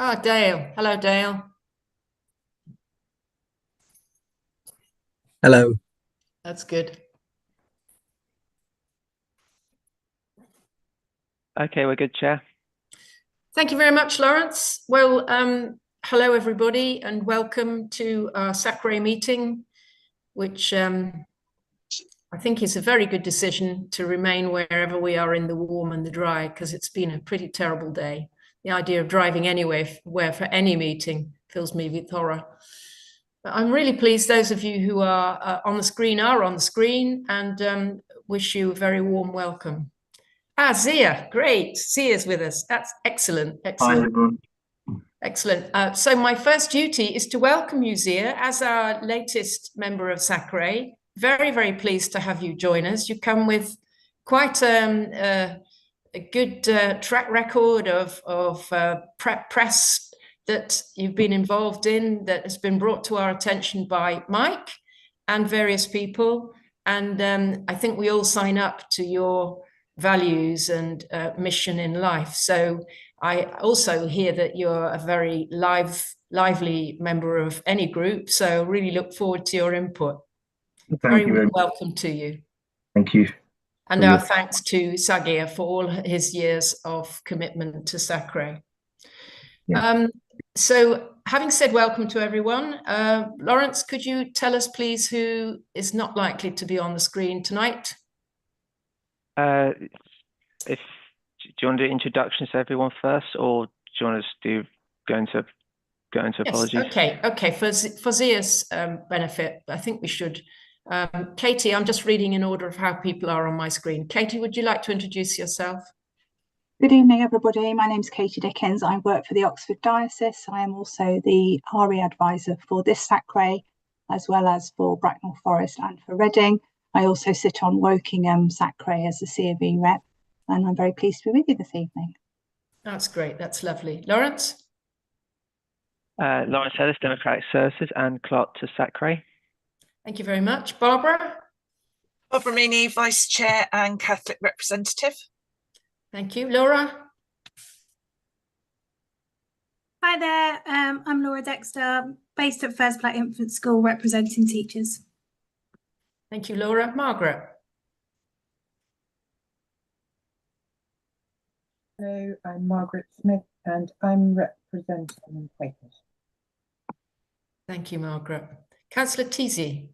Ah, Dale. Hello, Dale. Hello. That's good. Okay, we're good, Chair. Thank you very much, Lawrence. Well, hello, everybody, and welcome to our SACRE meeting, which I think is a very good decision to remain wherever we are in the warm and the dry, because it's been a pretty terrible day. The idea of driving anywhere for any meeting fills me with horror. But I'm really pleased those of you who are on the screen are on the screen, and wish you a very warm welcome. Zia, great. Zia's with us. That's excellent. Excellent. Hi, everyone. Excellent. So my first duty is to welcome you, Zia, as our latest member of SACRE. Very, very pleased to have you join us. You come with quite a good track record of press that you've been involved in, that has been brought to our attention by Mike and various people. And I think we all sign up to your values and mission in life. So I also hear that you're a very lively member of any group. So really look forward to your input. Thank you very much. Welcome to you. Thank you. And our thanks to Sagir for all his years of commitment to SACRE. Yeah. So having said welcome to everyone, Lawrence, could you tell us please who is not likely to be on the screen tonight? Do you want to do introductions to everyone first, or do you want us to go into apologies? Okay. For Zia's benefit, I think we should. Katie, I'm just reading in order of how people are on my screen. Katie, would you like to introduce yourself? Good evening, everybody. My name is Katie Dickens. I work for the Oxford Diocese. I am also the RE advisor for this SACRE, as well as for Bracknell Forest and for Reading. I also sit on Wokingham SACRE as a C of E rep, and I'm very pleased to be with you this evening. That's great. That's lovely. Lawrence? Lawrence Ellis, Democratic Services and Clerk to SACRE. Thank you very much. Barbara? Barbara Meany, Vice Chair and Catholic Representative. Thank you. Laura? Hi there, I'm Laura Dexter, based at First Black Infant School, representing teachers. Thank you, Laura. Margaret? Hello, I'm Margaret Smith and I'm representing Quakers. Thank you, Margaret. Councillor Teasey?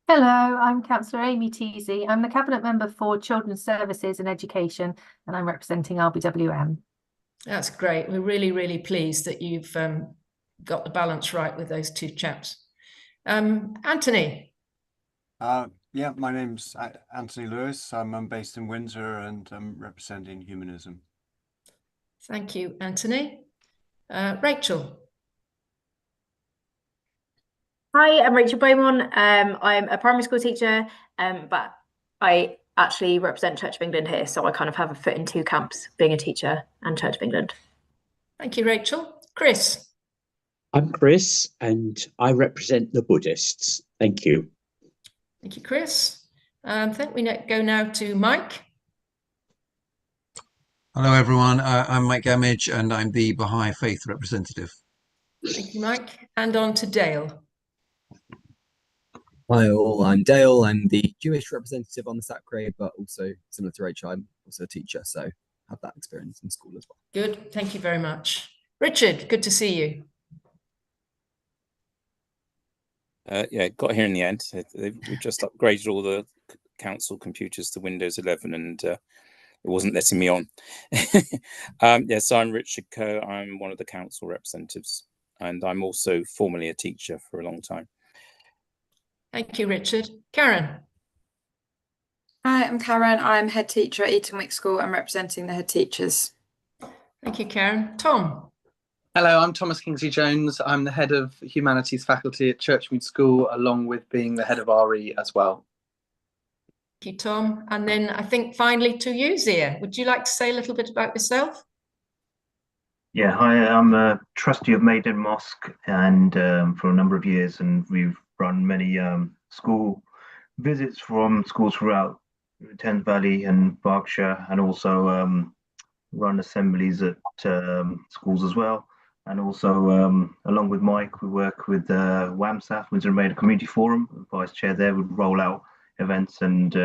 Hello, I'm Councillor Amy Teasey. I'm the Cabinet Member for Children's Services and Education, and I'm representing RBWM. That's great. We're really, really pleased that you've got the balance right with those two chaps. Anthony? Yeah, my name's Anthony Lewis. I'm based in Windsor and I'm representing Humanism. Thank you, Anthony. Rachel? Hi, I'm Rachel Beaumont. I'm a primary school teacher, but I actually represent Church of England here, so I kind of have a foot in two camps, being a teacher and Church of England. Thank you, Rachel. Chris? I'm Chris and I represent the Buddhists. Thank you. Thank you, Chris. I think we go now to Mike. Hello, everyone. I'm Mike Gamage and I'm the Baha'i Faith representative. Thank you, Mike. And on to Dale. Hi all, I'm Dale. I'm the Jewish representative on the SACRE, but also similar to Rachel, I'm also a teacher, so have that experience in school as well. Good, thank you very much. Richard, good to see you. Yeah, got here in the end. We've just upgraded all the council computers to Windows 11 and it wasn't letting me on. Yeah, so I'm Richard Coe. I'm one of the council representatives and I'm also formerly a teacher for a long time. Thank you, Richard. Karen? Hi, I'm Karen. I'm head teacher at Eton Wick School. I'm representing the head teachers. Thank you, Karen. Tom? Hello, I'm Thomas Kingsley-Jones. I'm the head of Humanities faculty at Churchmead School, along with being the head of RE as well. Thank you, Tom. And then I think finally to you, Zia. Would you like to say a little bit about yourself? Yeah, hi, I'm a trustee of Maiden Mosque and for a number of years, and we've run many school visits from schools throughout Thames Valley and Berkshire, and also run assemblies at schools as well. And also, along with Mike, we work with WAMSAF, Windsor and Maida Community Forum. Vice Chair there would roll out events and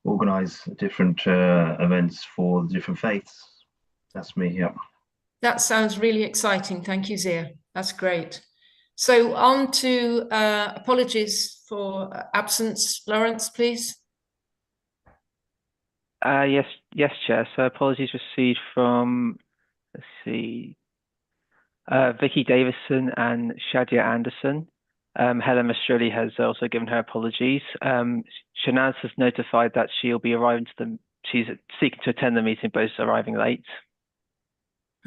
organise different events for the different faiths. That's me, yeah. That sounds really exciting. Thank you, Zia. That's great. So on to apologies for absence. Lawrence, please. Yes, Chair. So apologies received from, let's see, Vicky Davison and Shadia Anderson. Helen Mastrulli has also given her apologies. Shanaz has notified that she'll be arriving she's seeking to attend the meeting, but is arriving late.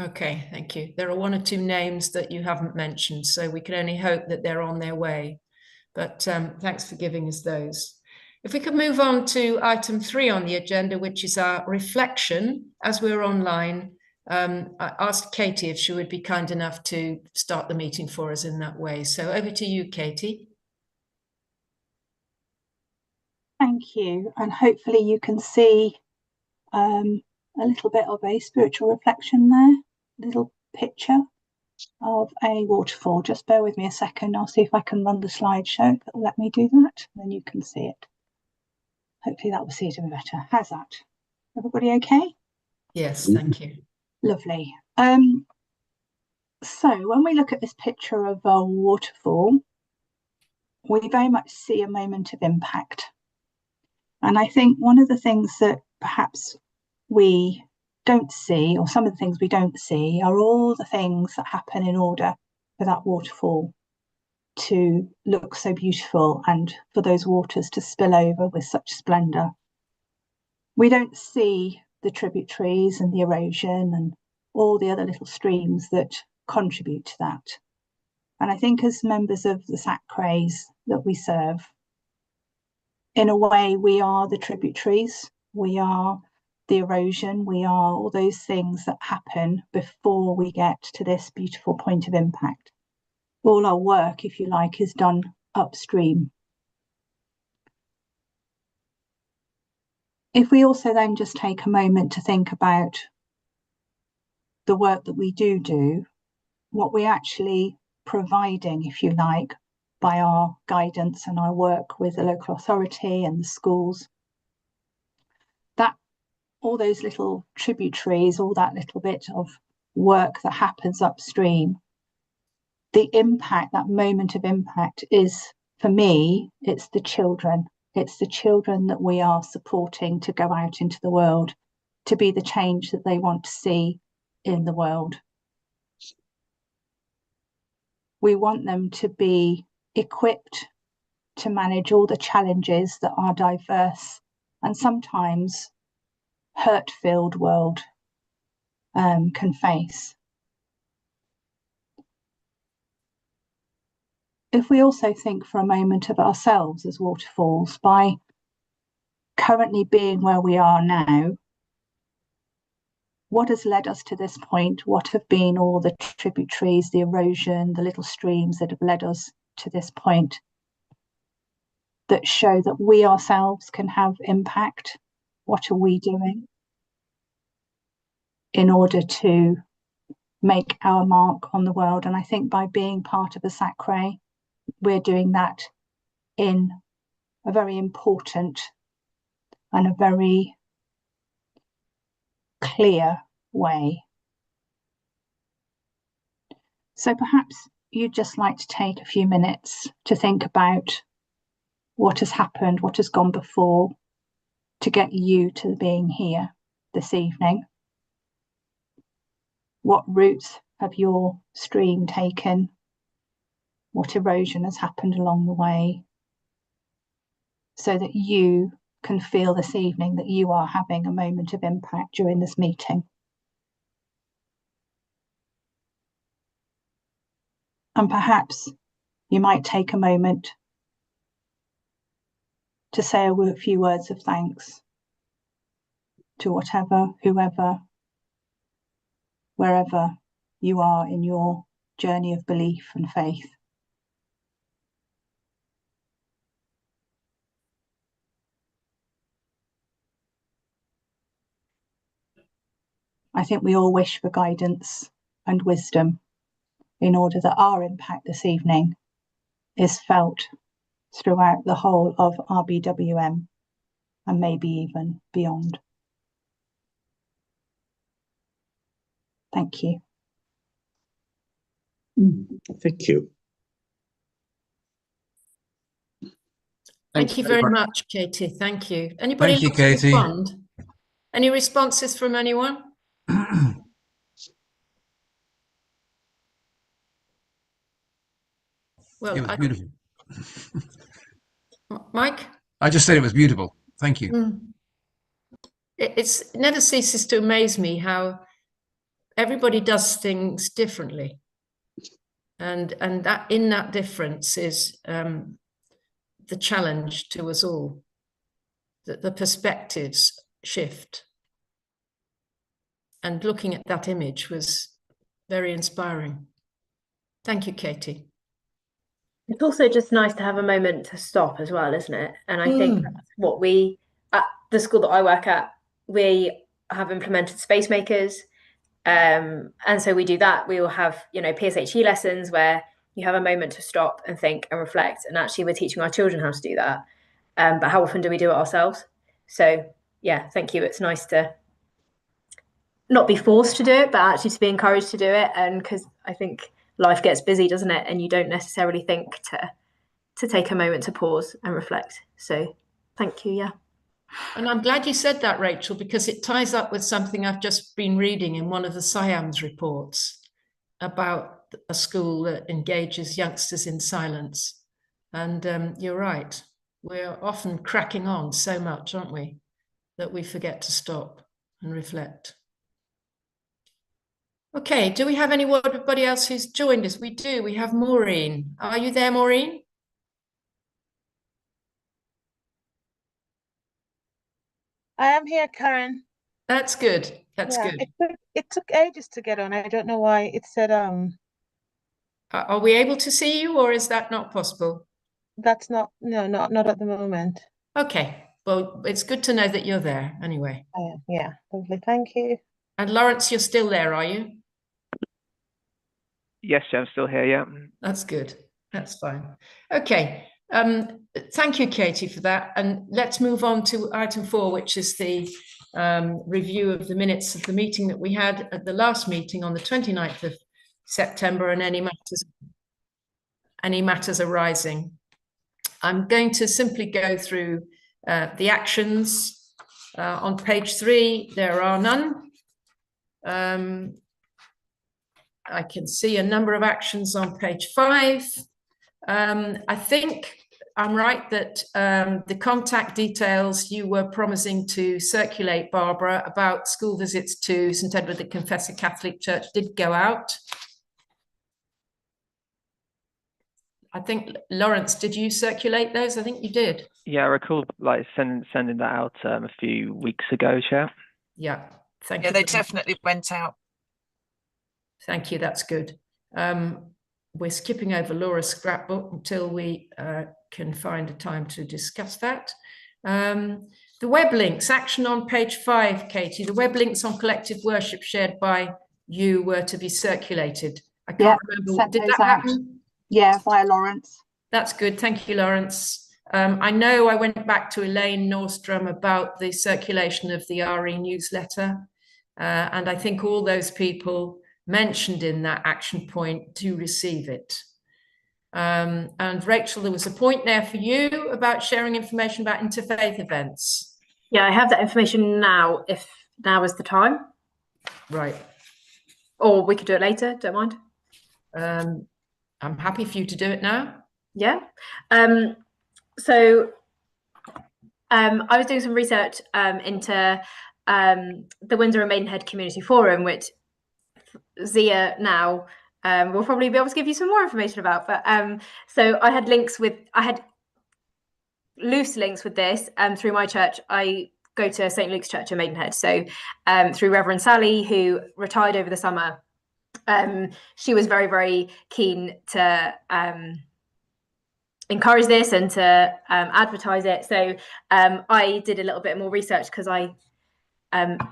Okay, thank you. There are one or two names that you haven't mentioned, so we can only hope that they're on their way. But thanks for giving us those. If we could move on to item 3 on the agenda, which is our reflection as we're online. I asked Katie if she would be kind enough to start the meeting for us in that way. So over to you, Katie. Thank you. And hopefully you can see a little bit of a spiritual reflection there, little picture of a waterfall. Just bear with me a second. I'll see if I can run the slideshow. That'll let me do that. Then you can see it. Hopefully that will see it a bit better. How's that? Everybody okay? Yes, thank you. Lovely. So when we look at this picture of a waterfall, we very much see a moment of impact. And I think one of the things that perhaps we don't see, or some of the things we don't see, are all the things that happen in order for that waterfall to look so beautiful and for those waters to spill over with such splendour. We don't see the tributaries and the erosion and all the other little streams that contribute to that. And I think as members of the SACREs that we serve, in a way, we are the tributaries, we are the erosion, we are all those things that happen before we get to this beautiful point of impact. All our work, if you like, is done upstream. If we also then just take a moment to think about the work that we do, what we're actually providing, if you like, by our guidance and our work with the local authority and the schools, that all those little tributaries, all that little bit of work that happens upstream, the impact, that moment of impact is, for me, it's the children. It's the children that we are supporting to go out into the world, to be the change that they want to see in the world. We want them to be equipped to manage all the challenges that our diverse and sometimes hurt-filled world can face. If we also think for a moment of ourselves as waterfalls, by currently being where we are now, what has led us to this point? What have been all the tributaries, the erosion, the little streams that have led us to this point that show that we ourselves can have impact? What are we doing in order to make our mark on the world? And I think by being part of a SACRE, we're doing that in a very important and a very clear way. So perhaps you'd just like to take a few minutes to think about what has happened, what has gone before, to get you to being here this evening. What routes have your stream taken? What erosion has happened along the way? So that you can feel this evening that you are having a moment of impact during this meeting. And perhaps you might take a moment to say a few words of thanks to whatever, whoever, wherever you are in your journey of belief and faith. I think we all wish for guidance and wisdom in order that our impact this evening is felt throughout the whole of RBWM and maybe even beyond. Thank you. Thank you. Thank you very much, Katie. Thank you. Anybody Thank you, like to Katie. respond? Any responses from anyone? Well, It was beautiful. Mike? I just said it was beautiful. Thank you. It never ceases to amaze me how everybody does things differently. And that in that difference is the challenge to us all, that the perspectives shift. And looking at that image was very inspiring. Thank you, Katie. It's also just nice to have a moment to stop as well, isn't it? And I think that's what we, at the school that I work at, we have implemented space makers. And so we do that. We will have, you know, PSHE lessons where you have a moment to stop and think and reflect. And actually we're teaching our children how to do that. But how often do we do it ourselves? So yeah, thank you. It's nice to not be forced to do it, but actually to be encouraged to do it. And because I think life gets busy, doesn't it? And you don't necessarily think to take a moment to pause and reflect. So thank you. Yeah. And I'm glad you said that, Rachel, because it ties up with something I've just been reading in one of the SIAMS reports about a school that engages youngsters in silence. And you're right. We're often cracking on so much, aren't we, that we forget to stop and reflect. Okay, do we have anybody else who's joined us? We do. We have Maureen. Are you there, Maureen? I am here, Karen. That's good. That's good. It took ages to get on. I don't know why. It said Are we able to see you, or is that not possible? That's not not at the moment. Okay. Well, it's good to know that you're there anyway. I am, yeah. Lovely. Thank you. And Lawrence, you're still there, are you? Yes, I'm still here, yeah. That's good. That's fine. Okay. Thank you, Katie, for that. And let's move on to item 4, which is the review of the minutes of the meeting that we had at the last meeting on the 29th of September and any matters arising. I'm going to simply go through the actions. On page 3, there are none. I can see a number of actions on page 5. I think I'm right that the contact details you were promising to circulate, Barbara, about school visits to St Edward the Confessor Catholic Church did go out. I think, Lawrence, did you circulate those? I think you did. Yeah, I recall like sending that out a few weeks ago, Chair. Yeah, thank you. Yeah, they definitely went out. Thank you, that's good. We're skipping over Laura's scrapbook until we can find a time to discuss that. The web links, action on page 5, Katie. The web links on collective worship shared by you were to be circulated. I can't remember. Did that happen? Yeah, via Lawrence. That's good. Thank you, Lawrence. I know I went back to Elaine Nordstrom about the circulation of the RE newsletter. And I think all those people mentioned in that action point to receive it. And Rachel, there was a point there for you about sharing information about interfaith events. Yeah, I have that information now, if now is the time. Right. Or we could do it later, don't mind. I'm happy for you to do it now. Yeah. So I was doing some research into the Windsor and Maidenhead Community Forum, which Zia now will probably be able to give you some more information about. But so I had loose links with this through my church. I go to St Luke's Church in Maidenhead. So through Reverend Sally, who retired over the summer, she was very, very keen to encourage this and to advertise it. So I did a little bit more research because I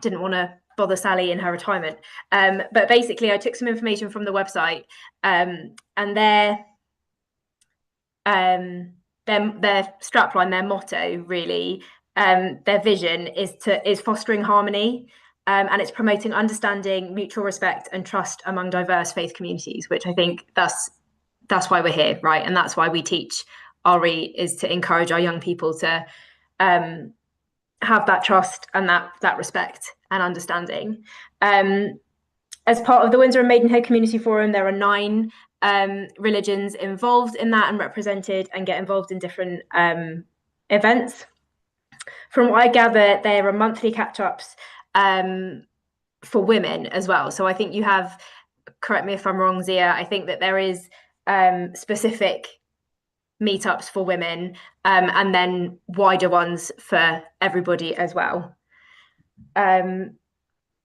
didn't want to bother Sally in her retirement. But basically, I took some information from the website, and their strapline, their motto, really, their vision is fostering harmony, and it's promoting understanding, mutual respect, and trust among diverse faith communities. Which I think that's why we're here, right? And that's why we teach RE, is to encourage our young people to have that trust and that respect and understanding. As part of the Windsor and Maidenhead Community Forum, there are 9 religions involved in that and represented and get involved in different events. From what I gather, there are monthly catch-ups for women as well. So I think you have, correct me if I'm wrong, Zia, I think that there is specific meetups for women, and then wider ones for everybody as well. And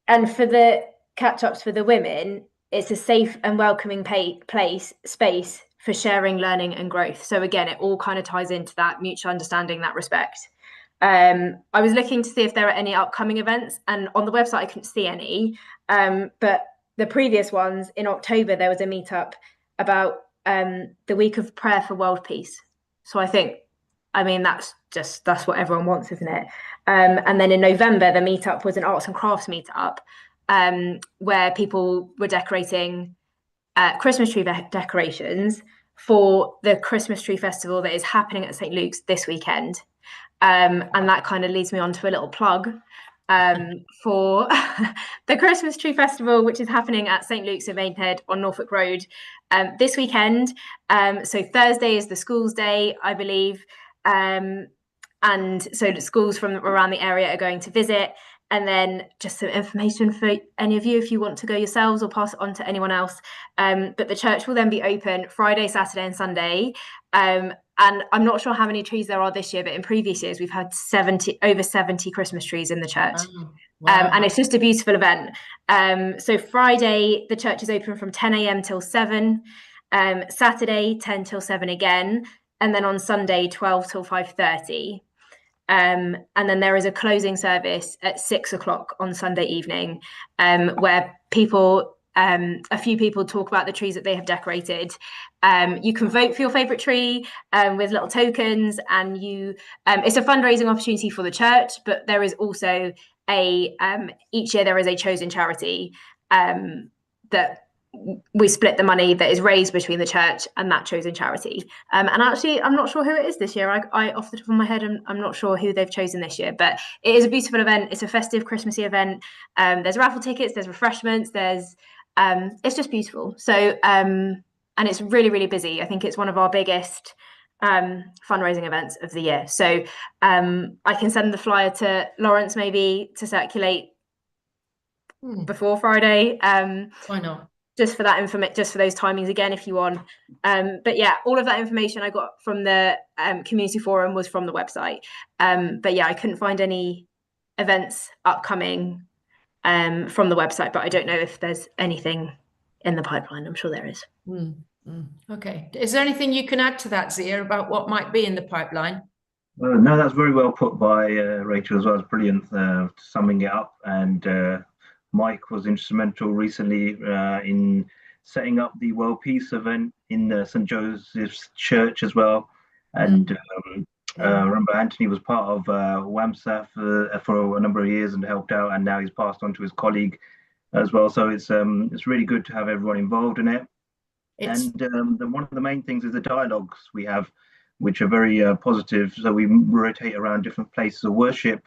for the catch-ups for the women, it's a safe and welcoming space for sharing, learning, and growth. So again, it all kind of ties into that mutual understanding, that respect. I was looking to see if there are any upcoming events, and on the website I couldn't see any, but the previous ones, in October there was a meetup about the week of prayer for world peace. So I mean that's what everyone wants, isn't it? And then in November the meetup was an arts and crafts meetup, where people were decorating Christmas tree decorations for the Christmas tree festival that is happening at St. Luke's this weekend. And that kind of leads me on to a little plug for the Christmas Tree Festival, which is happening at St. Luke's in Maidenhead on Norfolk Road this weekend. So Thursday is the schools day, I believe. And so the schools from around the area are going to visit. And then just some information for any of you if you want to go yourselves or pass it on to anyone else. But the church will then be open Friday, Saturday and Sunday. And I'm not sure how many trees there are this year, but in previous years, we've had over 70 Christmas trees in the church. Oh, wow. And it's just a beautiful event. So Friday, the church is open from 10 a.m. till 7, Saturday, 10 till 7 again. And then on Sunday, 12 till 5:30. And then there is a closing service at 6 o'clock on Sunday evening, where a few people talk about the trees that they have decorated. You can vote for your favourite tree with little tokens, and it's a fundraising opportunity for the church, but there is also each year there is a chosen charity that we split the money that is raised between the church and that chosen charity. And actually, I'm not sure who it is this year. I off the top of my head, I'm not sure who they've chosen this year, but it is a beautiful event. It's a festive Christmassy event. There's raffle tickets, there's refreshments, it's just beautiful. So, and it's really, really busy. I think it's one of our biggest fundraising events of the year. So I can send the flyer to Lawrence maybe to circulate before Friday. Why not? Just for that just for those timings again, if you want. But yeah, all of that information I got from the community forum was from the website. But yeah, I couldn't find any events upcoming from the website, but I don't know if there's anything in the pipeline. I'm sure there is. Okay. Is there anything you can add to that, Zia, about what might be in the pipeline? No, that's very well put by Rachel as well. It's brilliant summing it up. And Mike was instrumental recently in setting up the World Peace event in St. Joseph's Church as well. And I remember Anthony was part of WAMSAF for a number of years and helped out, and now he's passed on to his colleague as well. So it's really good to have everyone involved in it. And one of the main things is the dialogues we have, which are very positive. So we rotate around different places of worship,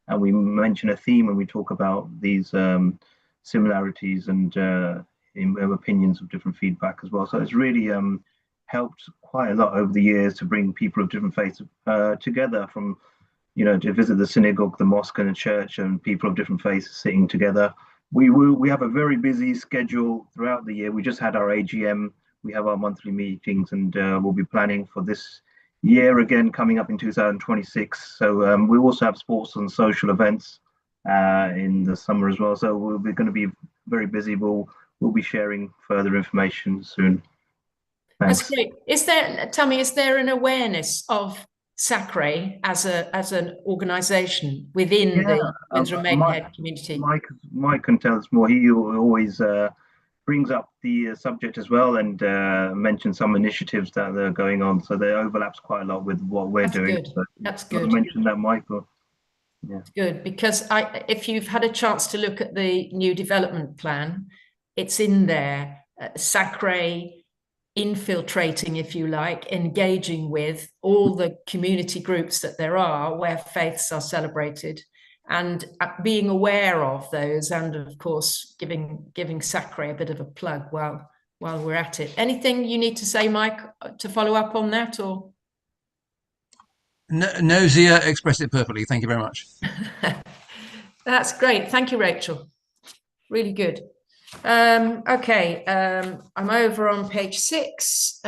and we mention a theme when we talk about these similarities and opinions of different feedback as well. So it's really helped quite a lot over the years to bring people of different faiths together, from, to visit the synagogue, the mosque and the church, and people of different faiths sitting together. We have a very busy schedule throughout the year. We just had our AGM. We have our monthly meetings, and we'll be planning for this year again coming up in 2026. So we also have sports and social events in the summer as well. So we're going to be very busy. We'll be sharing further information soon. Thanks. That's great. Is there an awareness of SACRE as an organisation within the Windsor and Maidenhead community? Mike can tell us more. He always brings up the subject as well and mentions some initiatives that are going on. So there overlaps quite a lot with what we're doing. Good. So That's good. Mention that, Mike. Yeah. Good, because if you've had a chance to look at the new development plan, it's in there. SACRE infiltrating, if you like, engaging with all the community groups that there are where faiths are celebrated, and being aware of those, and of course giving SACRE a bit of a plug while we're at it. Anything you need to say, Mike, to follow up on that, or? No, Zia expressed it perfectly. Thank you very much. That's great. Thank you, Rachel. Really good. Okay, I'm over on page 6.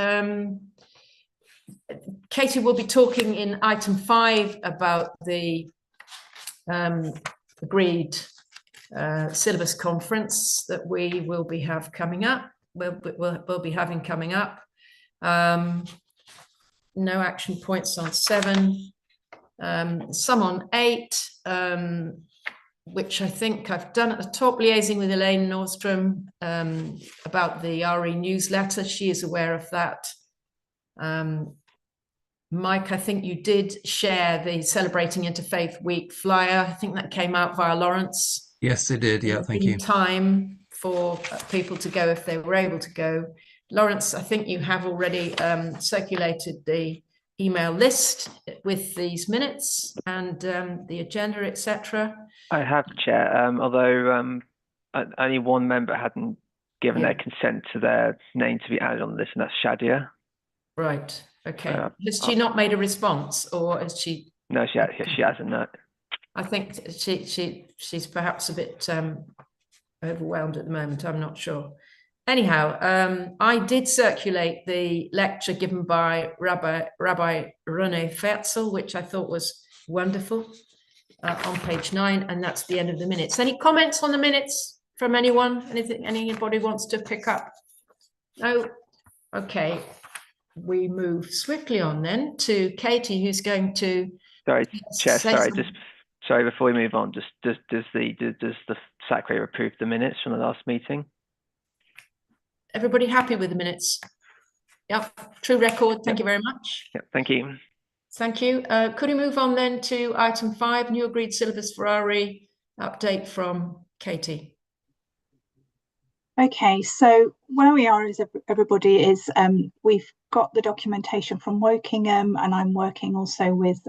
Katie will be talking in item 5 about the agreed syllabus conference that we will be coming up. We'll be having coming up. No action points on 7. Some on 8. Which I think I've done at the top, liaising with Elaine Nordstrom about the RE newsletter. She is aware of that. Mike, I think you did share the Celebrating Interfaith Week flyer. I think that came out via Lawrence. Yes, it did. Yeah, thank you. In time for people to go if they were able to go. Lawrence, I think you have already circulated the email list with these minutes and the agenda, etc. I have, Chair, although only one member hadn't given their consent to their name to be added on the list, and that's Shadia. Right, okay. Has she not made a response, or has she? No, she hasn't, no. I think she's perhaps a bit overwhelmed at the moment, I'm not sure. Anyhow, I did circulate the lecture given by Rabbi Rene Fertzel, which I thought was wonderful, on page 9, and that's the end of the minutes. Any comments on the minutes from anyone? Anything anybody wants to pick up? No? Okay. We move swiftly on then to Katie, who's going to... Sorry, Chair, sorry, before we move on, does the SACRE approve the minutes from the last meeting? Everybody happy with the minutes? Yep, true record. Thank you very much. Yep, thank you. Thank you. Could we move on then to item 5, new agreed syllabus for RE, update from Katie. Okay, so where we are is everybody is, we've got the documentation from Wokingham, and I'm working also with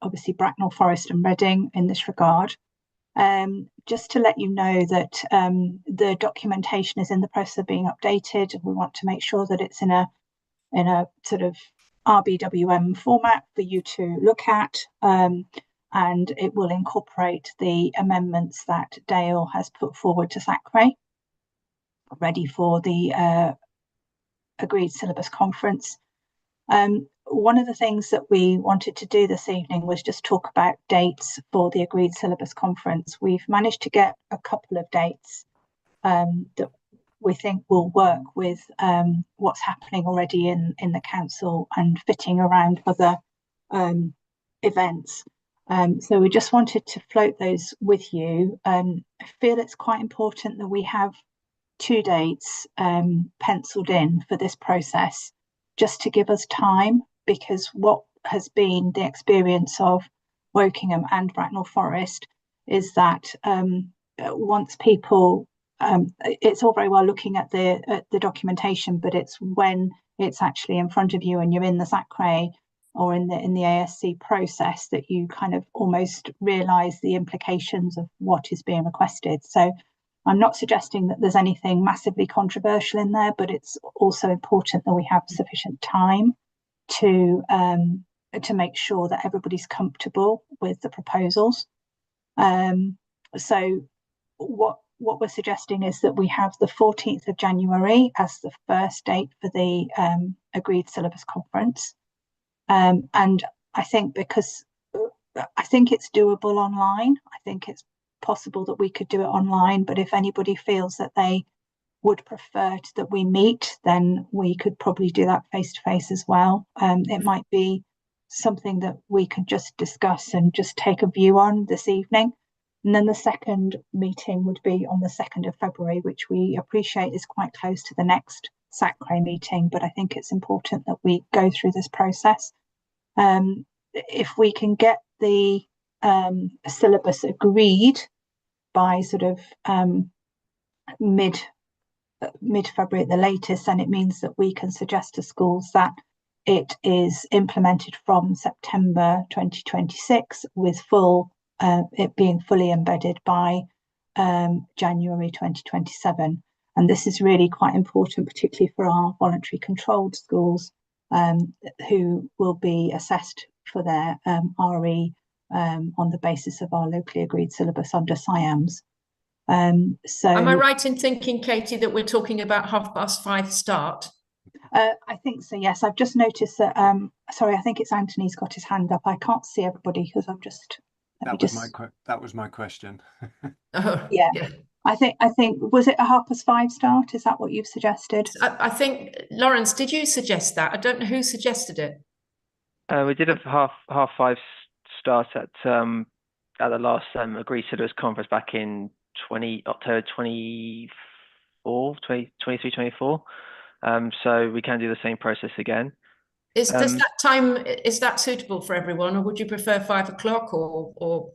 obviously Bracknell Forest and Reading in this regard. Just to let you know that the documentation is in the process of being updated. We want to make sure that it's in a sort of RBWM format for you to look at, and it will incorporate the amendments that Dale has put forward to SACRE, ready for the agreed syllabus conference. One of the things that we wanted to do this evening was just talk about dates for the agreed syllabus conference. We've managed to get a couple of dates that we think will work with what's happening already in the council and fitting around other events. So we just wanted to float those with you. I feel it's quite important that we have 2 dates penciled in for this process, just to give us time, because what has been the experience of Wokingham and Bracknell Forest is that once people, it's all very well looking at the documentation, but it's when it's actually in front of you and you're in the SACRE or in the ASC process that you kind of almost realise the implications of what is being requested. So I'm not suggesting that there's anything massively controversial in there, but it's also important that we have sufficient time to make sure that everybody's comfortable with the proposals. So what we're suggesting is that we have the 14th of January as the first date for the agreed syllabus conference. And I think because I think it's doable online, I think it's possible that we could do it online, but if anybody feels that they would prefer that we meet, then we could probably do that face to face as well. It might be something that we could just discuss and just take a view on this evening. And then the second meeting would be on the 2nd of February, which we appreciate is quite close to the next SACRE meeting, but I think it's important that we go through this process. If we can get the syllabus agreed by sort of mid-February at the latest, then it means that we can suggest to schools that it is implemented from September 2026 with it being fully embedded by January 2027. And this is really quite important, particularly for our voluntary controlled schools who will be assessed for their RE on the basis of our locally agreed syllabus under SIAMS. So am I right in thinking, Katie, that we're talking about 5:30 start? I think so, yes. I've just noticed that, sorry, I think it's Anthony's got his hand up. I can't see everybody because I'm just... That was my question. Yeah. I think, was it a 5:30 start? Is that what you've suggested? I think, Lawrence, did you suggest that? I don't know who suggested it. We did a half 5 start at the last agreed syllabus conference back in October 24. So we can do the same process again. Is that suitable for everyone, or would you prefer 5 o'clock, or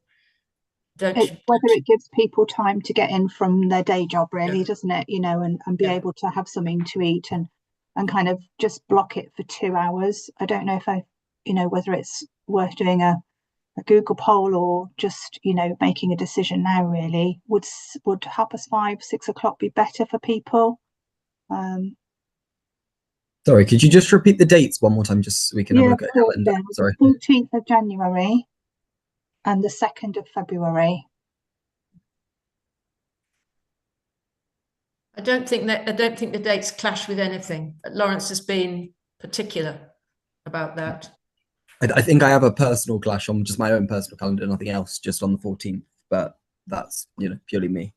whether it gives people time to get in from their day job, really, doesn't it? You know, and be able to have something to eat and kind of just block it for 2 hours. I don't know if whether it's worth doing a Google poll or just, making a decision now, really. Would 5:30, 6 o'clock be better for people? Sorry, could you just repeat the dates one more time, just so we can have a look at the calendar? Sorry. The 14th of January and the 2nd of February. I don't think the dates clash with anything. Lawrence has been particular about that. I think I have a personal clash on just my own personal calendar, nothing else, just on the 14th, but that's purely me.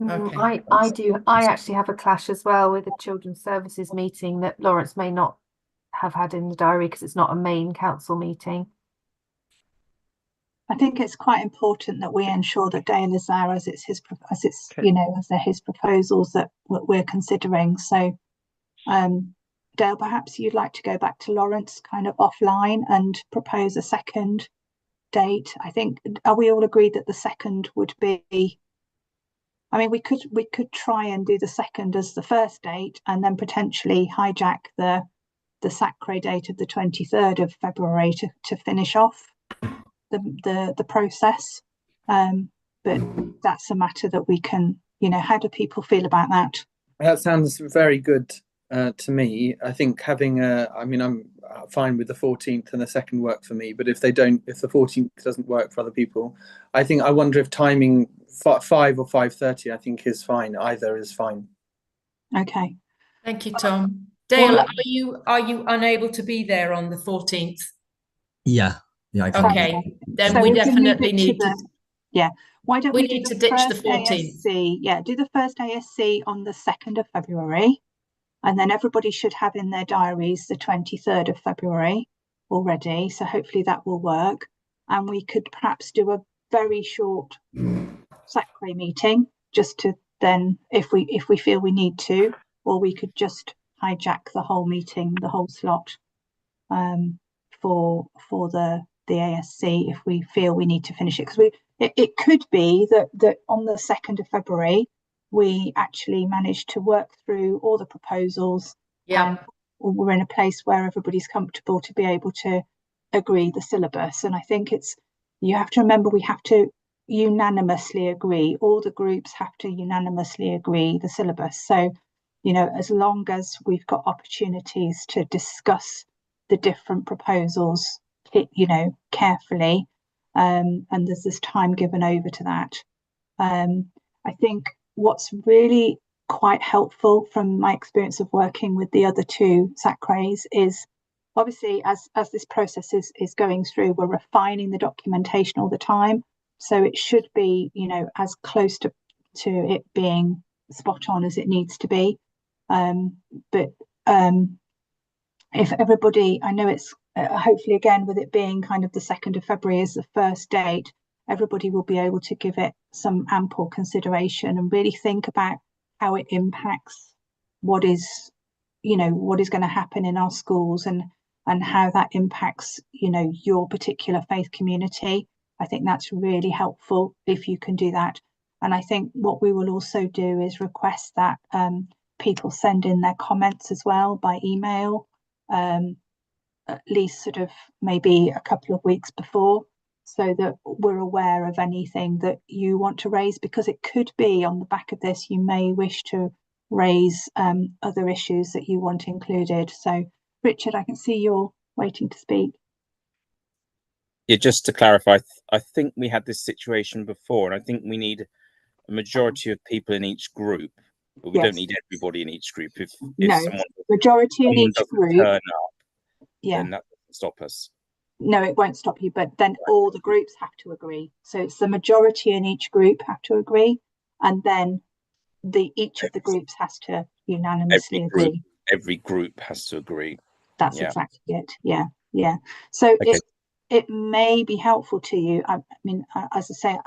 Okay. I actually have a clash as well with a children's services meeting that Lawrence may not have had in the diary because it's not a main council meeting. I think it's quite important that we ensure that Dale is there as they're his proposals that we're considering. So Dale, perhaps you'd like to go back to Lawrence kind of offline and propose a second date. I think, are we all agreed that the 2nd would be, I mean, we could try and do the 2nd as the first date and then potentially hijack the SACRE date of the 23rd of February to finish off the process. But that's a matter that we can, how do people feel about that? That sounds very good to me. I think having I'm fine with the 14th and the 2nd work for me, but if the 14th doesn't work for other people, I wonder if timing 5 or 5:30 I think is fine. Either is fine. Okay. Thank you, Tom. Dale, are you unable to be there on the 14th? Yeah, I can. Okay, then we definitely need to. Yeah. Why don't we need to ditch the 14th? ASC, yeah, do the first ASC on the 2nd of February. And then everybody should have in their diaries the 23rd of February already. So hopefully that will work. And we could perhaps do a very short SACRE meeting just to then, if we feel we need to, or we could just hijack the whole meeting, the whole slot for the ASC if we feel we need to finish it. Because it could be that on the 2nd of February, we actually managed to work through all the proposals. Yeah. And we're in a place where everybody's comfortable to be able to agree the syllabus. And I think you have to remember, we have to unanimously agree. All the groups have to unanimously agree the syllabus. So, as long as we've got opportunities to discuss the different proposals, carefully, and there's this time given over to that. I think what's really quite helpful from my experience of working with the other 2 SACREs is obviously as this process is going through, we're refining the documentation all the time. So it should be, as close to it being spot on as it needs to be. But if everybody, I know it's hopefully again, with it being kind of the 2nd of February as the first date, everybody will be able to give it some ample consideration and really think about how it impacts what is going to happen in our schools and how that impacts, your particular faith community. I think that's really helpful if you can do that. And I think what we will also do is request that people send in their comments as well by email, at least sort of maybe a couple of weeks before, so that we're aware of anything that you want to raise, because it could be on the back of this you may wish to raise other issues that you want included. So Richard, I can see you're waiting to speak. Yeah, just to clarify, I think we had this situation before, and I think we need a majority of people in each group, but we don't need everybody in each group. If someone, majority in each group turn up, then that doesn't stop us. No, it won't stop you, but then all the groups have to agree. So it's the majority in each group have to agree, and then each of the groups has to unanimously agree. Every group has to agree. That's exactly it. Yeah. So it may be helpful to you. I mean, as I say,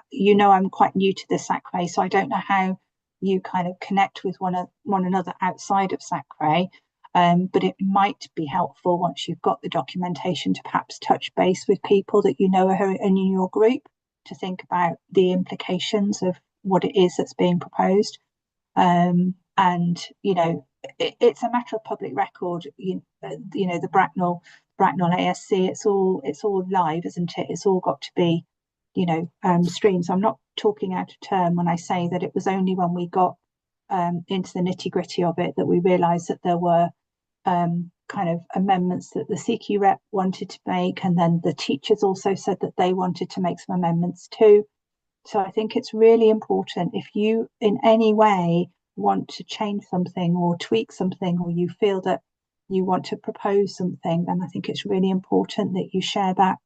I'm quite new to the SACRE, so I don't know how you kind of connect with one another outside of SACRE. But it might be helpful once you've got the documentation to perhaps touch base with people that are in your group to think about the implications of what it is that's being proposed. And it's a matter of public record. The Bracknell ASC, it's all live, isn't it? It's all got to be streamed. So I'm not talking out of turn when I say that it was only when we got into the nitty-gritty of it that we realized that there were kind of amendments that the CQ rep wanted to make, and then the teachers also said that they wanted to make some amendments too. So I think it's really important, if you in any way want to change something or tweak something, or you feel that you want to propose something, then I think it's really important that you share that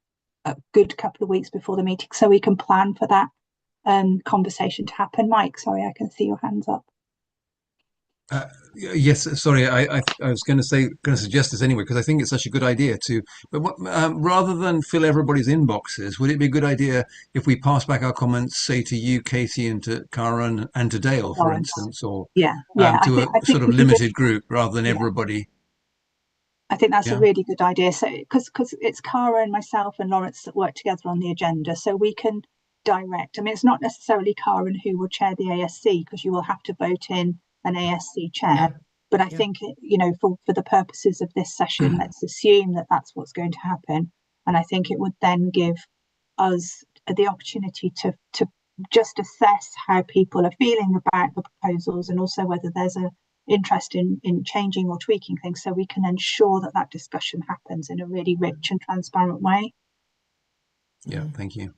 a good couple of weeks before the meeting, so we can plan for that conversation to happen. Mike, sorry, I can see your hands up. Yes, sorry, I was going to suggest this anyway, because I think it's such a good idea but rather than fill everybody's inboxes, would it be a good idea if we pass back our comments, say, to you, Katie, and to Karen and to Dale, for instance, or to a sort of limited group rather than everybody? I think that's a really good idea. So because it's Karen, myself and Lawrence that work together on the agenda, so we can direct. I mean, it's not necessarily Karen who will chair the ASC, because you will have to vote in an ASC chair, but I think for the purposes of this session, let's assume that that's what's going to happen, and I think it would then give us the opportunity to just assess how people are feeling about the proposals, and also whether there's an interest in changing or tweaking things, so we can ensure that discussion happens in a really rich and transparent way. Thank you.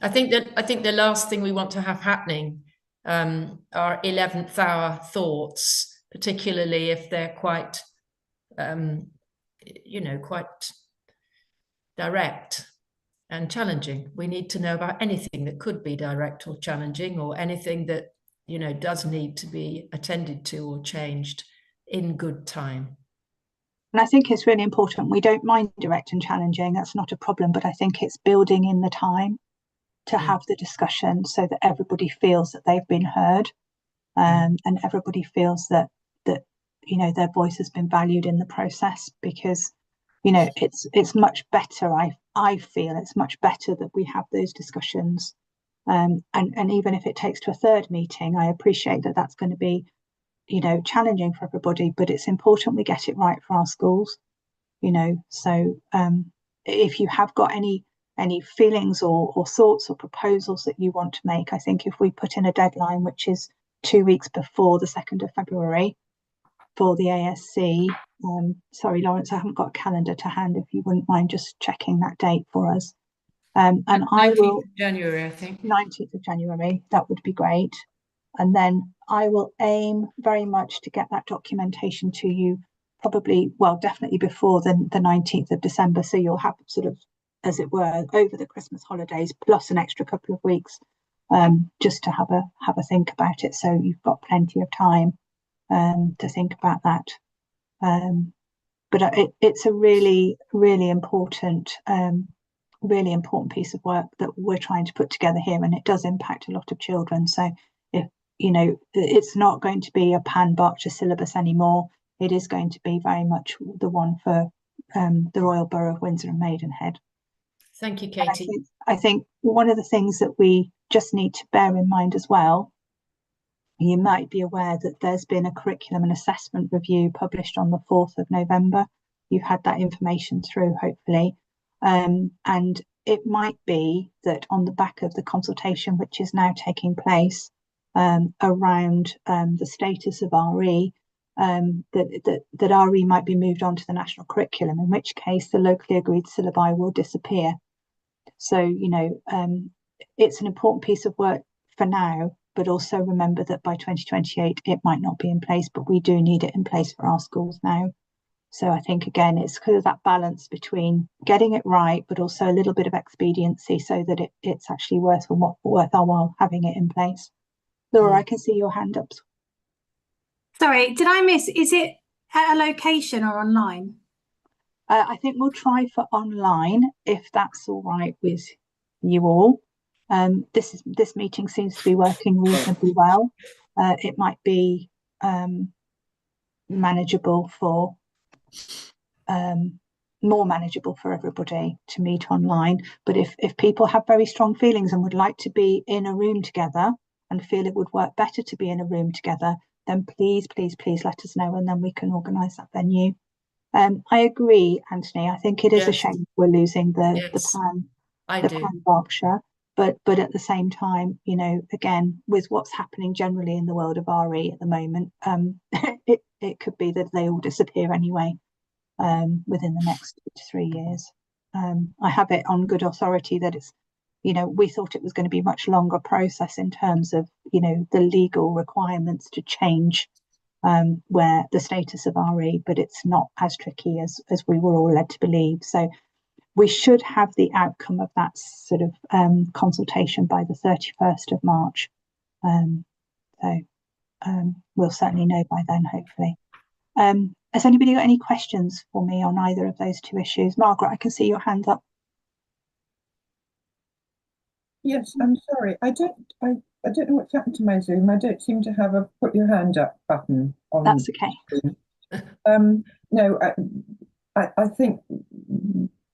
I think the last thing we want to have happening are 11th hour thoughts, particularly if they're quite quite direct and challenging. We need to know about anything that could be direct or challenging, or anything that does need to be attended to or changed in good time. And I think it's really important. We don't mind direct and challenging, that's not a problem, but I think it's building in the time to have the discussion so that everybody feels that they've been heard, and everybody feels that their voice has been valued in the process, because it's much better. I feel it's much better that we have those discussions, and even if it takes to a third meeting, I appreciate that that's going to be challenging for everybody, but it's important we get it right for our schools. So if you have got any feelings or thoughts or proposals that you want to make, I think if we put in a deadline, which is 2 weeks before the 2nd of February for the ASC, sorry, Lawrence, I haven't got a calendar to hand, if you wouldn't mind just checking that date for us. And I will, 19th of January, I think. 19th of January, that would be great. And then I will aim very much to get that documentation to you probably, definitely before the 19th of December. So you'll have sort of, as it were, over the Christmas holidays, plus an extra couple of weeks, just to have a think about it. So you've got plenty of time to think about that. it's a really, really important piece of work that we're trying to put together here, and it does impact a lot of children. So if it's not going to be a Pan-Berkshire syllabus anymore, it is going to be very much the one for the Royal Borough of Windsor and Maidenhead. Thank you, Katie. I think one of the things that we just need to bear in mind as well, you might be aware that there's been a curriculum and assessment review published on the 4th of November. You've had that information through, hopefully. And it might be that on the back of the consultation which is now taking place around the status of RE, that RE might be moved on to the national curriculum, in which case the locally agreed syllabi will disappear. So, it's an important piece of work for now, but also remember that by 2028 it might not be in place, but we do need it in place for our schools now. So I think, again, it's kind of that balance between getting it right, but also a little bit of expediency so that it's actually worth our while having it in place. Laura, I can see your hand up. Sorry, did I miss? Is it at a location or online? I think we'll try for online, if that's all right with you all. This meeting seems to be working reasonably well. It might be manageable for more manageable for everybody to meet online. But if people have very strong feelings and would like to be in a room together and feel it would work better to be in a room together, then please let us know, and then we can organise that venue. I agree, Anthony. I think it is a shame we're losing the Pan-Berkshire, but at the same time, again, with what's happening generally in the world of RE at the moment, it could be that they all disappear anyway within the next 2 to 3 years. I have it on good authority that it's, we thought it was going to be a much longer process in terms of, the legal requirements to change where the status of RE, but it's not as tricky as we were all led to believe. So we should have the outcome of that sort of consultation by the 31st of March. We'll certainly know by then, hopefully. Has anybody got any questions for me on either of those two issues? Margaret, I can see your hand up. Yes, I'm sorry. I don't know what's happened to my Zoom. I don't seem to have a put your hand up button on. That's okay. No, I think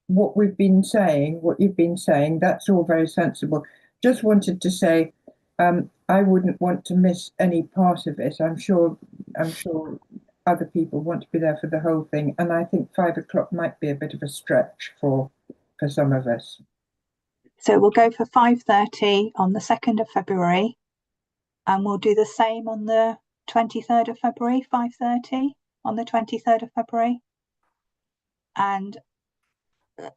what you've been saying, that's all very sensible. Just wanted to say, I wouldn't want to miss any part of it. I'm sure other people want to be there for the whole thing, and I think 5 o'clock might be a bit of a stretch for some of us. So we'll go for 5:30 on the 2nd of February, and we'll do the same on the 23rd of February, 5:30 on the 23rd of February. And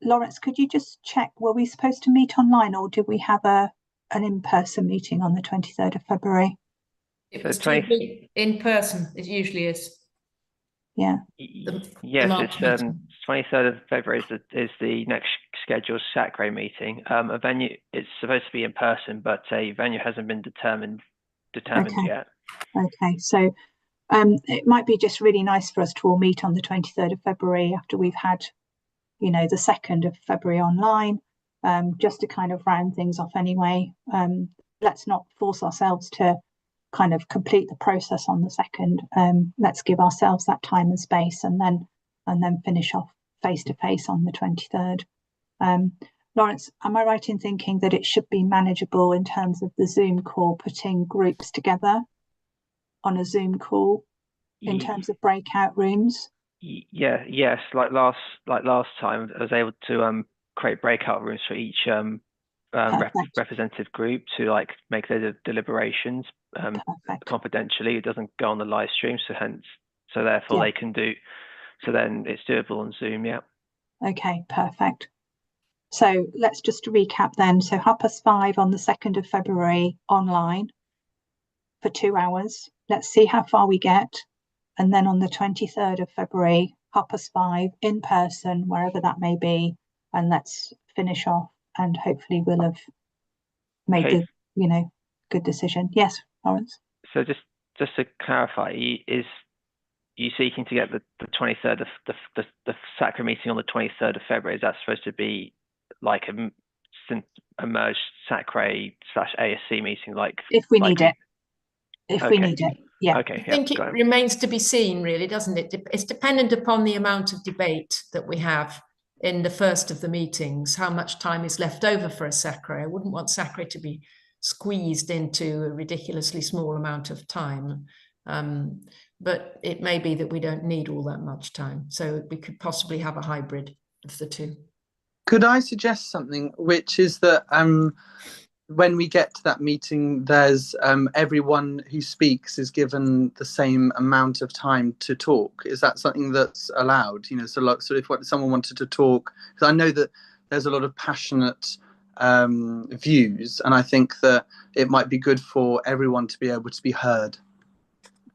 Lawrence, could you just check, were we supposed to meet online, or did we have an in-person meeting on the 23rd of February? It was in person, it usually is. Yeah. Yes, it's 23rd of February is the next scheduled SACRE meeting. A venue, it's supposed to be in person, but a venue hasn't been determined yet. Okay, so it might be just really nice for us to all meet on the 23rd of February after we've had, the 2nd of February online, just to kind of round things off anyway. Let's not force ourselves to kind of complete the process on the 2nd. Let's give ourselves that time and space, and then finish off face to face on the 23rd. Lawrence, am I right in thinking that it should be manageable in terms of the Zoom call, putting groups together on a Zoom call in terms of breakout rooms? Yes. Like last time, I was able to create breakout rooms for each representative group to make their deliberations confidentially. It doesn't go on the live stream, so therefore they can do. So then it's doable on Zoom. Yeah. Okay, perfect. So let's just recap then. So 5:30 on the 2nd of February online for 2 hours. Let's see how far we get. And then on the 23rd of February, 5:30 in person, wherever that may be. And let's finish off, and hopefully we'll have made the, good decision. Yes, Lawrence. So just to clarify, is you seeking to get the 23rd of the SACRE meeting on the 23rd of February? Is that supposed to be like a merged SACRE/ASC meeting? Like if we need it. If we need it, yeah. Okay. I think it remains to be seen, really, doesn't it? It's dependent upon the amount of debate that we have in the first of the meetings, how much time is left over for a SACRE. I wouldn't want SACRE to be squeezed into a ridiculously small amount of time. But it may be that we don't need all that much time. So we could possibly have a hybrid of the two. Could I suggest something, which is that when we get to that meeting, there's everyone who speaks is given the same amount of time to talk. Is that something that's allowed? You know, so if someone wanted to talk, because I know that there's a lot of passionate views, and I think that it might be good for everyone to be able to be heard.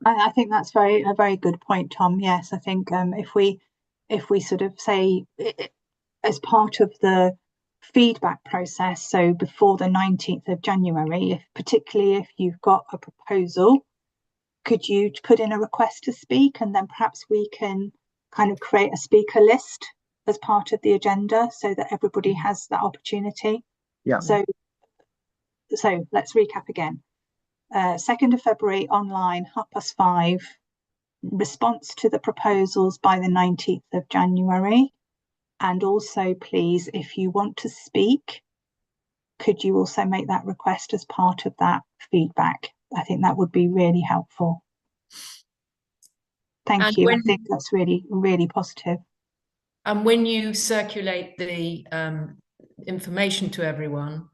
I think that's a very good point, Tom. Yes, I think if we sort of say as part of the feedback process, so before the 19th of January, particularly if you've got a proposal, could you put in a request to speak, and then perhaps we can kind of create a speaker list as part of the agenda so that everybody has that opportunity. Yeah. So let's recap again. 2nd of February online, 5:30, response to the proposals by the 19th of January. And also, please, if you want to speak, could you also make that request as part of that feedback? I think that would be really helpful. Thank you. I think that's really, really positive. And when you circulate the information to everyone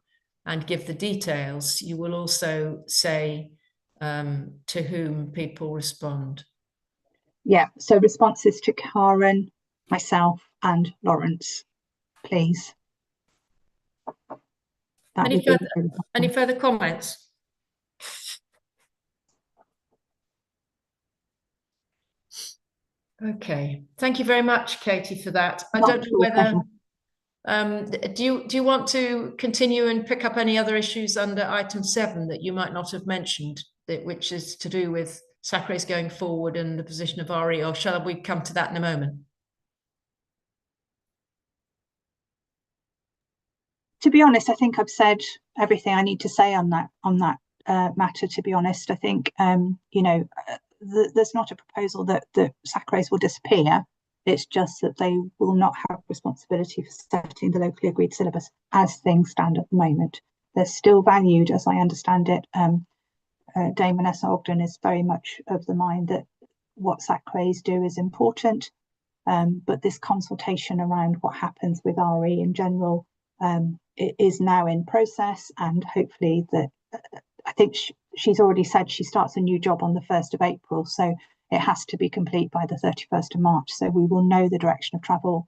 and give the details, you will also say to whom people respond. Yeah, so responses to Karen, myself, and Lawrence, please. Any further comments? Okay, thank you very much, Katie, for that. I don't know whether do you want to continue and pick up any other issues under item 7 that you might not have mentioned, which is to do with SACREs going forward and the position of RE, or shall we come to that in a moment? To be honest, I think I've said everything I need to say on that matter. To be honest, I think you know, there's not a proposal that SACREs will disappear. It's just that they will not have responsibility for setting the locally agreed syllabus as things stand at the moment. They're still valued, as I understand it. Dame Vanessa Ogden is very much of the mind that what SACREs do is important, but this consultation around what happens with RE in general it is now in process, and hopefully that I think she's already said she starts a new job on the 1st of April, so it has to be complete by the 31st of March. So we will know the direction of travel,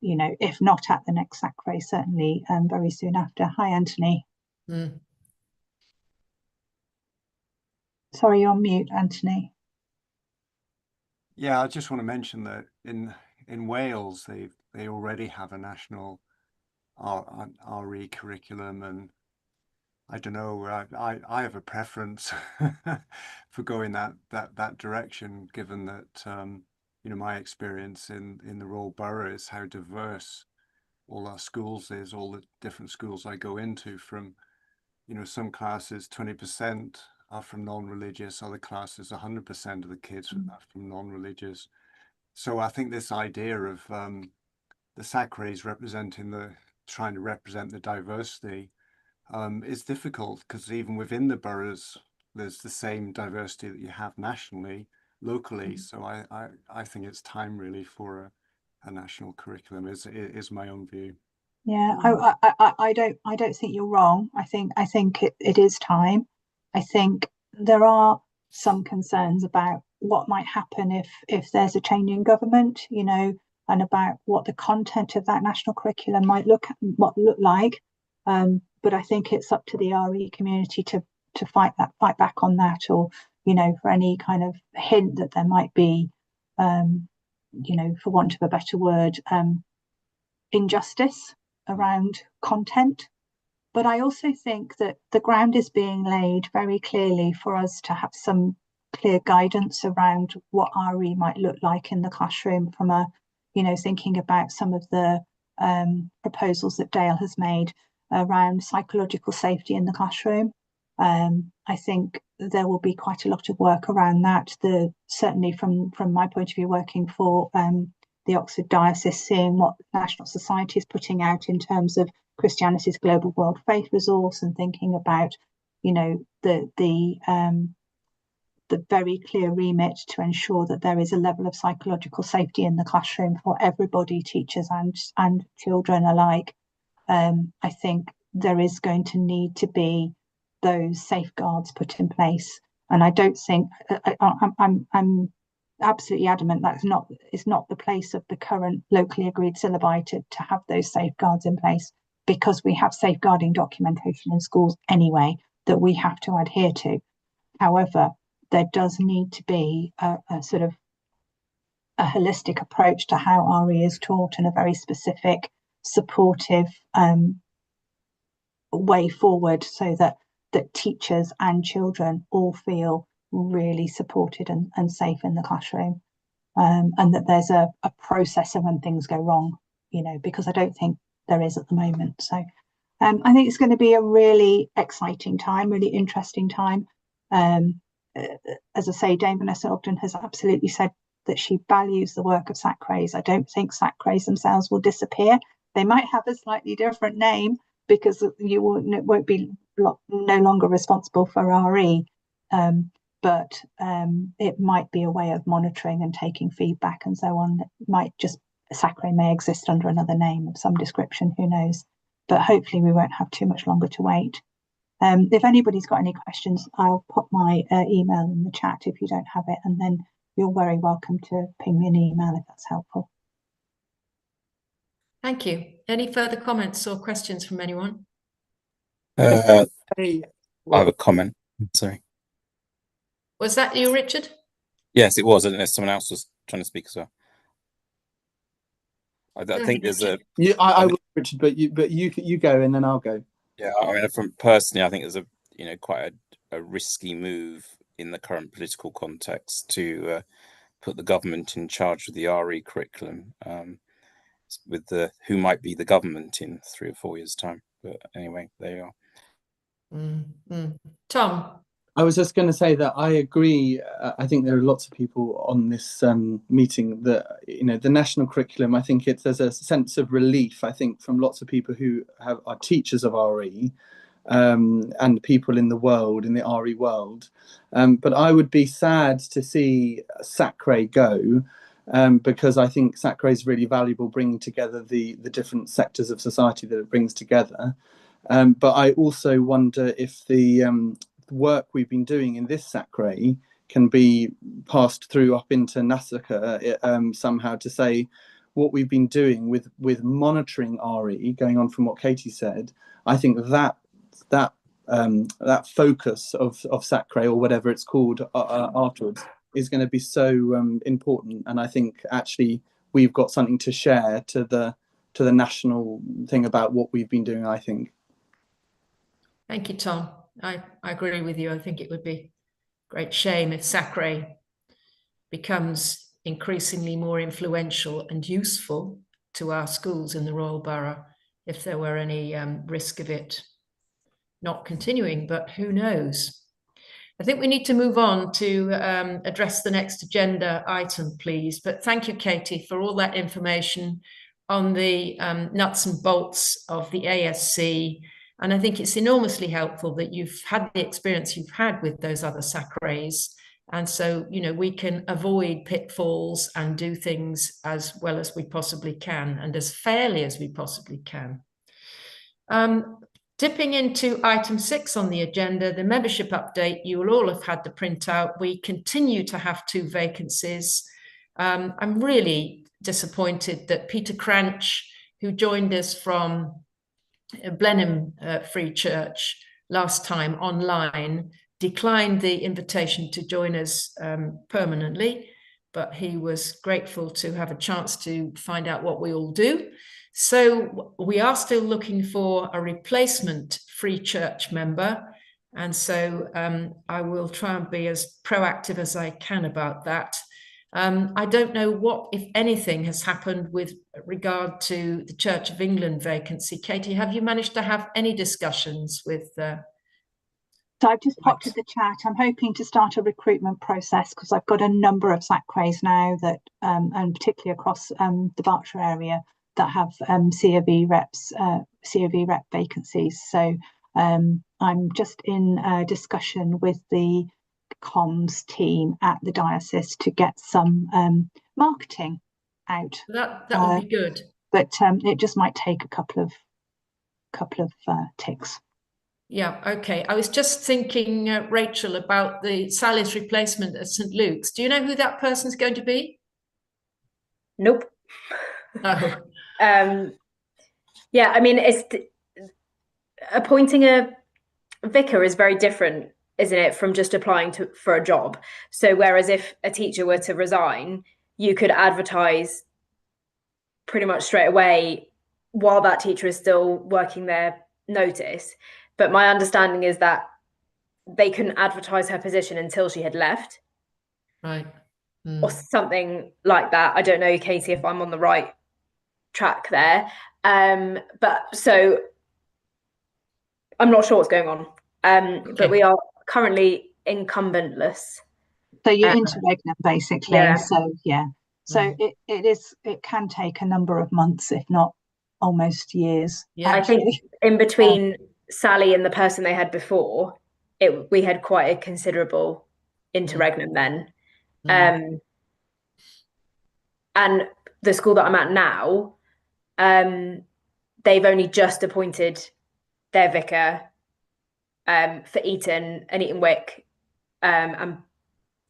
you know, if not at the next SACRE, certainly very soon after. Hi, Anthony. Sorry, you're on mute, Anthony. Yeah, I just want to mention that in Wales, they already have a national RE curriculum, and I don't know, I have a preference for going that direction, given that you know, my experience in the Royal Borough is how diverse all our schools is, all the different schools I go into, from, you know, some classes 20% are from non-religious, other classes 100% of the kids are from non-religious. So I think this idea of the SACREs trying to represent the diversity is difficult, because even within the boroughs there's the same diversity that you have nationally, locally. So I think it's time really for a national curriculum, is my own view. Yeah, I don't think you're wrong. I think it is time. I think there are some concerns about what might happen if there's a change in government, you know, and about what the content of that national curriculum might look like. But I think it's up to the RE community to fight back on that, or, you know, for any kind of hint that there might be, you know, for want of a better word, injustice around content. But I also think that the ground is being laid very clearly for us to have some clear guidance around what RE might look like in the classroom from a, thinking about some of the proposals that Dale has made around psychological safety in the classroom. I think there will be quite a lot of work around that. Certainly from my point of view, working for the Oxford Diocese, seeing what National Society is putting out in terms of Christianity's Global World Faith Resource, and thinking about, the very clear remit to ensure that there is a level of psychological safety in the classroom for everybody, teachers and children alike. I think there is going to need to be those safeguards put in place, and I don't think I'm absolutely adamant that it's not the place of the current locally agreed syllabi to have those safeguards in place, because we have safeguarding documentation in schools anyway that we have to adhere to. However, there does need to be a sort of a holistic approach to how RE is taught, and a very specific, supportive way forward, so that teachers and children all feel really supported and safe in the classroom, and that there's a processor when things go wrong, because I don't think there is at the moment. So I think it's going to be a really exciting time, really interesting time. As I say, Dame Vanessa Ogden has absolutely said that she values the work of SACREs. I don't think SACREs themselves will disappear. They might have a slightly different name, because you won't be no longer responsible for RE, but it might be a way of monitoring and taking feedback and so on. It might just, SACRE may exist under another name of some description, who knows, but hopefully we won't have too much longer to wait. If anybody's got any questions, I'll pop my email in the chat if you don't have it, and then you're very welcome to ping me an email if that's helpful. Thank you. Any further comments or questions from anyone? I have a comment. Sorry. Was that you, Richard? Yes, it was. I don't know if someone else was trying to speak as well. I think there's a. I will, Richard, but you go and then I'll go. Yeah, I mean, from personally, I think there's a quite a risky move in the current political context to put the government in charge of the RE curriculum, with who might be the government in 3 or 4 years' time. But anyway, there you are. Tom? I was just going to say that I agree. I think there are lots of people on this meeting that, the national curriculum, I think there's a sense of relief, I think, from lots of people who are teachers of RE, and people in the world, in the RE world. But I would be sad to see SACRE go, because I think SACRE is really valuable, bringing together the different sectors of society that it brings together. But I also wonder if the work we've been doing in this SACRE can be passed through up into NASACRE somehow, to say what we've been doing with monitoring RE, going on from what Katie said. I think that focus of SACRE, or whatever it's called afterwards, is going to be so important. And I think actually we've got something to share to the national thing about what we've been doing, I think. Thank you, Tom. I agree with you. I think it would be a great shame if SACRE becomes increasingly more influential and useful to our schools in the Royal Borough, if there were any risk of it not continuing, but who knows? I think we need to move on to address the next agenda item, please. But thank you, Katie, for all that information on the nuts and bolts of the ASC. And I think it's enormously helpful that you've had the experience you've had with those other SACREs. And so, we can avoid pitfalls and do things as well as we possibly can, and as fairly as we possibly can. Dipping into item 6 on the agenda, the membership update, you will all have had the printout. We continue to have 2 vacancies. I'm really disappointed that Peter Cranch, who joined us from Blenheim Free Church last time online, declined the invitation to join us permanently, but he was grateful to have a chance to find out what we all do. So we are still looking for a replacement Free Church member. And so I will try and be as proactive as I can about that. I don't know what, if anything, has happened with regard to the Church of England vacancy. Katie, have you managed to have any discussions with? So I've just popped in the chat. I'm hoping to start a recruitment process because I've got a number of SACREs now that, and particularly across the Berkshire area, that have COV rep vacancies. So I'm just in discussion with the comms team at the diocese to get some marketing out. That would be good. But it just might take a couple of ticks. Yeah, okay. I was just thinking, Rachel, about Sally's replacement at St. Luke's. Do you know who that person's going to be? Nope. Oh. Yeah, I mean, appointing a vicar is very different, isn't it, from just applying for a job. So whereas if a teacher were to resign, you could advertise pretty much straight away while that teacher is still working their notice. But my understanding is that they couldn't advertise her position until she had left. Right. Or something like that. I don't know, Katie, if I'm on the right track there. But so I'm not sure what's going on. Okay. But we are currently incumbentless. So you're interregnum basically. Yeah. So yeah. So it can take a number of months, if not almost years. Yeah. I think in between Sally and the person they had before, we had quite a considerable interregnum then. And the school that I'm at now, they've only just appointed their vicar for Eton and Eton Wick and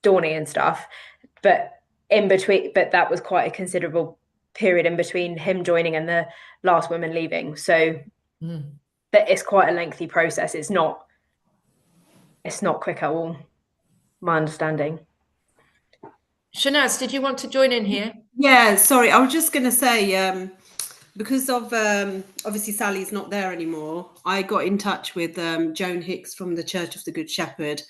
Dorney and stuff. But that was quite a considerable period in between him joining and the last woman leaving. So that it's quite a lengthy process. It's not quick at all, my understanding. Shanaz, did you want to join in here? Yeah, sorry, I was just going to say, because of obviously Sally's not there anymore, I got in touch with Joan Hicks from the Church of the Good Shepherd,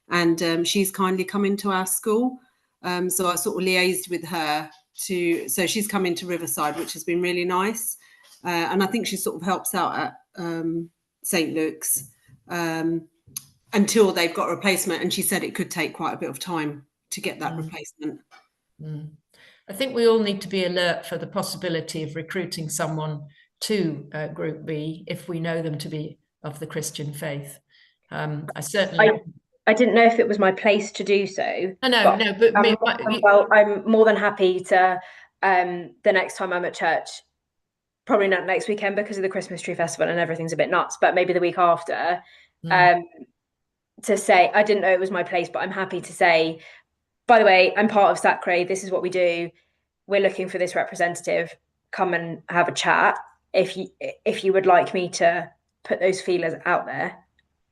and she's kindly come into our school. So I sort of liaised with her so she's come into Riverside, which has been really nice. And I think she sort of helps out at St. Luke's until they've got a replacement. And she said it could take quite a bit of time to get that replacement. I think we all need to be alert for the possibility of recruiting someone to Group B if we know them to be of the Christian faith. I didn't know if it was my place to do so. But I'm more than happy to the next time I'm at church, probably not next weekend because of the Christmas tree festival and everything's a bit nuts, but maybe the week after, to say, I didn't know it was my place, but I'm happy to say, by the way, I'm part of SACRE. This is what we do. We're looking for this representative. Come and have a chat if you would like me to put those feelers out there.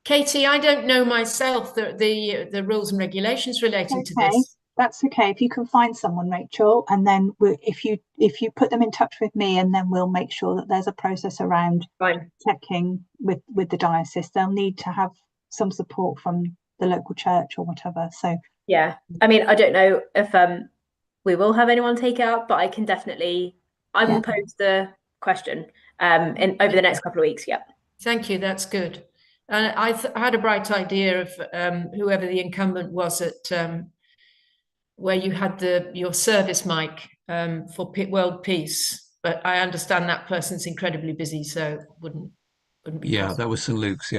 Katie, I don't know myself the rules and regulations relating to this. That's okay. If you can find someone, Rachel, and then if you put them in touch with me, and then we'll make sure that there's a process around checking with the diocese. They'll need to have some support from the local church or whatever. So yeah, I mean, I don't know if we will have anyone take it up, but I can definitely will pose the question over the next couple of weeks. Yeah. Thank you. That's good. I had a bright idea of whoever the incumbent was at where you had your service mic for world peace, but I understand that person's incredibly busy, so wouldn't be possible. That was St. Luke's.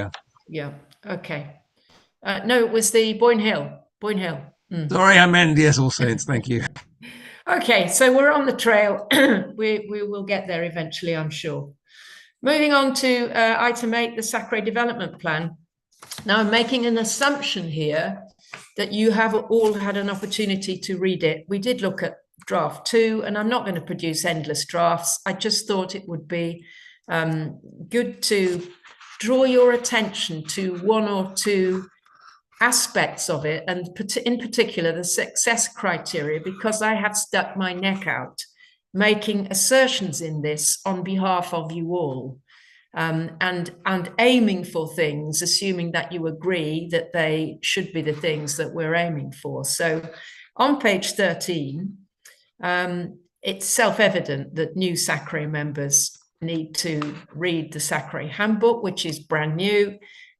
Yeah. Okay. No, it was the Boyne Hill. Sorry, I meant yes, All Saints. Thank you. Okay, so we're on the trail. we will get there eventually, I'm sure. Moving on to item 8, the SACRE Development Plan. Now, I'm making an assumption here that you have all had an opportunity to read it. We did look at draft 2, and I'm not going to produce endless drafts. I just thought it would be good to draw your attention to one or two aspects of it, and in particular the success criteria, because I have stuck my neck out making assertions in this on behalf of you all. and aiming for things, assuming that you agree that they should be the things that we're aiming for. So on page 13, it's self-evident that new SACRE members need to read the SACRE handbook, which is brand new,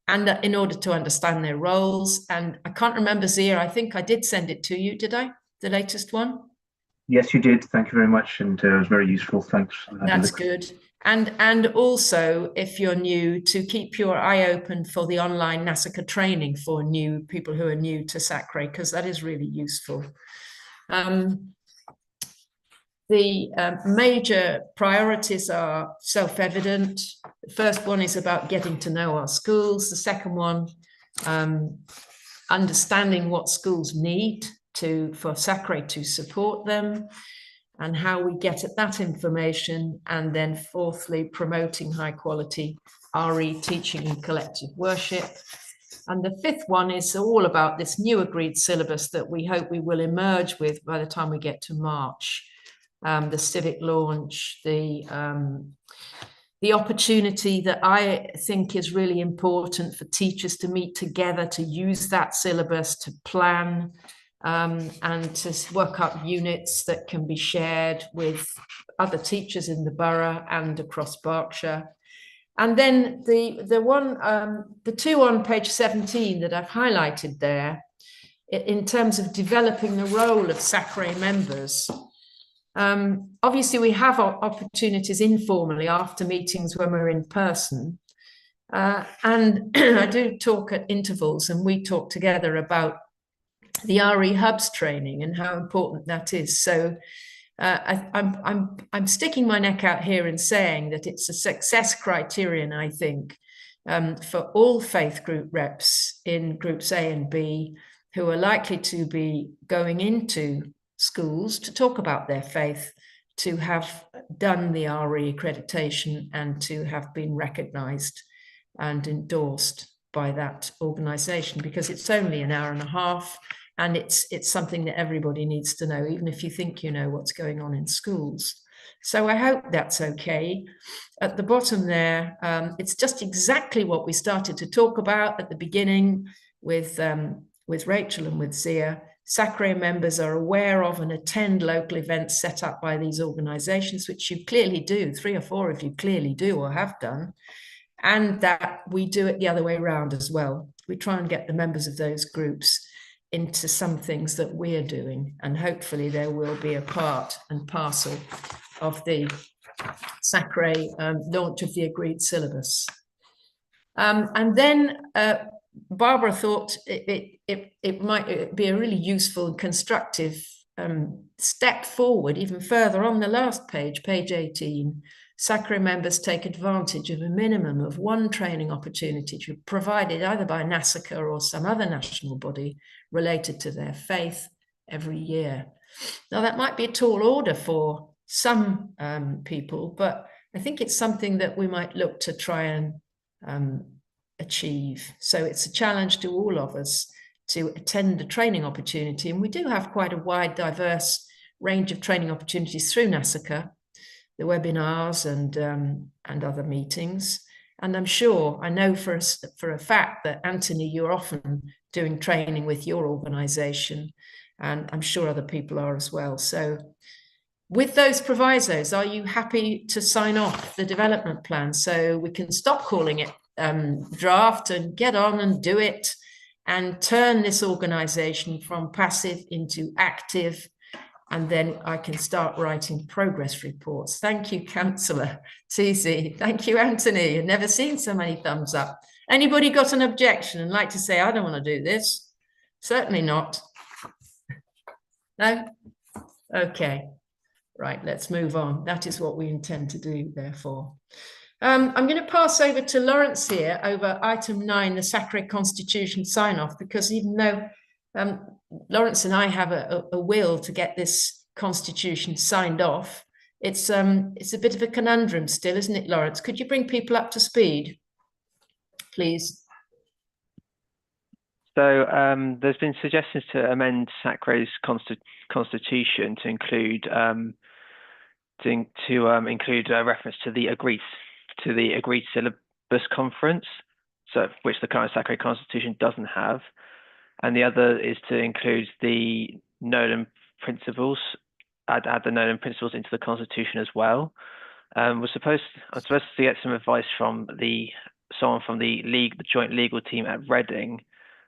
and in order to understand their roles. And I can't remember, Zia, I think I did send it to you, did I? The latest one? Yes, you did. Thank you very much. And it was very useful. Thanks. That's good. And also, if you're new, to keep your eye open for the online NASACRE training for new people who are new to SACRE, because that is really useful. The major priorities are self-evident. The first one is about getting to know our schools. The second one, understanding what schools need for SACRE to support them and how we get at that information. And then fourthly, promoting high quality RE teaching and collective worship. And the fifth one is all about this new agreed syllabus that we hope we will emerge with by the time we get to March. The civic launch, the opportunity that I think is really important for teachers to meet together, to use that syllabus, to plan and to work up units that can be shared with other teachers in the borough and across Berkshire. And then the two on page 17 that I've highlighted there, in terms of developing the role of SACRE members. Obviously, we have opportunities informally after meetings when we're in person. And I do talk at intervals, and we talk together about the RE Hubs training and how important that is. So I'm sticking my neck out here and saying that it's a success criterion, I think, for all faith group reps in groups A and B who are likely to be going into schools to talk about their faith, to have done the RE accreditation and to have been recognised and endorsed by that organisation, because it's only an hour and a half and it's something that everybody needs to know, even if you think you know what's going on in schools. So I hope that's okay. At the bottom there, it's just exactly what we started to talk about at the beginning with Rachel and with Zia. SACRE members are aware of and attend local events set up by these organisations, which you clearly do, 3 or 4 of you clearly do or have done, and that we do it the other way around as well. We try and get the members of those groups into some things that we're doing, and hopefully there will be a part and parcel of the SACRE launch of the agreed syllabus. And then Barbara thought it might be a really useful and constructive step forward even further on the last page, page 18. SACRE members take advantage of a minimum of 1 training opportunity provided either by NASACRE or some other national body related to their faith every year. Now, that might be a tall order for some people, but I think it's something that we might look to try and achieve. So it's a challenge to all of us to attend a training opportunity. And we do have quite a wide, diverse range of training opportunities through NASACRE, the webinars and other meetings. And I'm sure, I know for a fact that Anthony, you're often doing training with your organisation, and I'm sure other people are as well. So with those provisos, are you happy to sign off the development plan so we can stop calling it draft and get on and do it and turn this organisation from passive into active? And then I can start writing progress reports. Thank you, Councillor Tizzy. Thank you, Anthony. I've never seen so many thumbs up. Anybody got an objection and like to say, I don't want to do this? Certainly not. No? Okay. Right, let's move on. That is what we intend to do, therefore. I'm going to pass over to Lawrence here over item 9, the SACRE Constitution sign-off, because even though Lawrence and I have a will to get this constitution signed off, it's a bit of a conundrum still, isn't it, Lawrence? Could you bring people up to speed, please? So there's been suggestions to amend SACRE's constitution to include a reference to the agreed to the agreed syllabus conference, so which the current SACRE Constitution doesn't have, and the other is to include the Nolan principles, add the Nolan principles into the Constitution as well. I'm supposed to get some advice from someone from the joint legal team at Reading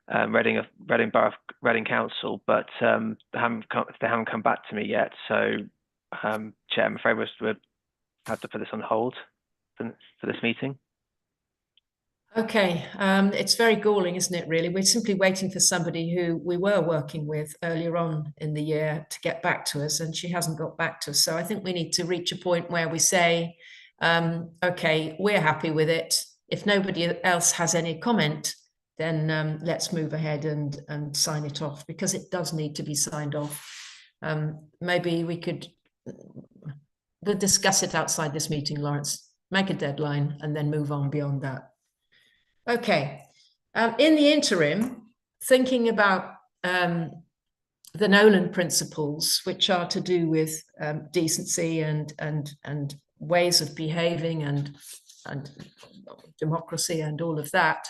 Borough, Reading Council, but they haven't come back to me yet. So, Chair, I'm afraid we'll have to put this on hold for this meeting. Okay, it's very galling, isn't it, really? We're simply waiting for somebody who we were working with earlier on in the year to get back to us, and she hasn't got back to us. So I think we need to reach a point where we say, okay, we're happy with it. If nobody else has any comment, then let's move ahead and sign it off, because it does need to be signed off. Maybe we'll discuss it outside this meeting, Lawrence. Make a deadline and then move on beyond that. Okay, in the interim, thinking about the Nolan principles, which are to do with decency and ways of behaving and democracy and all of that,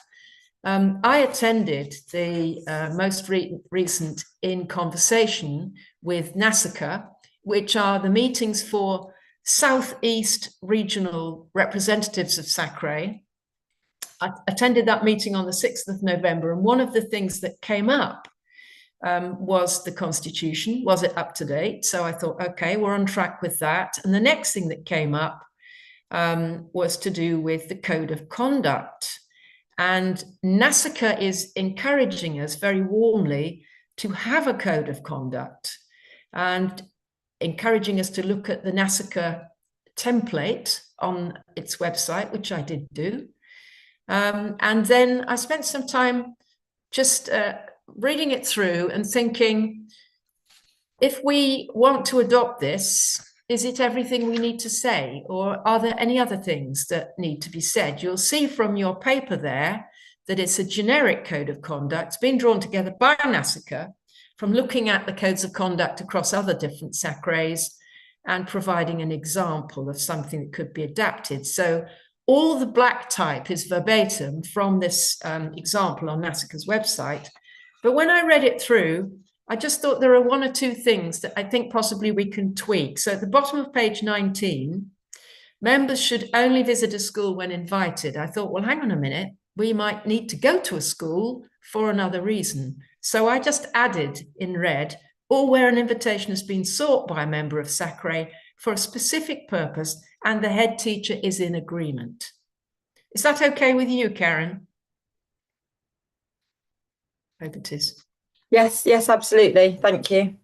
I attended the most recent In Conversation with NASACRE, which are the meetings for Southeast regional representatives of SACRE. I attended that meeting on the 6th of November, and one of the things that came up was the Constitution. Was it up to date? So I thought, okay, we're on track with that. And the next thing that came up was to do with the Code of Conduct. And NASACRE is encouraging us very warmly to have a Code of Conduct and encouraging us to look at the NASACRE template on its website, which I did do. And then I spent some time just reading it through and thinking, if we want to adopt this, is it everything we need to say, or are there any other things that need to be said? You'll see from your paper there that it's a generic code of conduct. It's been drawn together by NASACRE from looking at the codes of conduct across other different SACREs and providing an example of something that could be adapted. So all the black type is verbatim from this example on NASACRE's website. But when I read it through, I just thought there are one or two things that I think possibly we can tweak. So at the bottom of page 19, members should only visit a school when invited. I thought, well, hang on a minute, we might need to go to a school for another reason. So I just added in red, or where an invitation has been sought by a member of SACRE for a specific purpose and the head teacher is in agreement. Is that okay with you, Karen? Hope it is. Yes, absolutely. Thank you.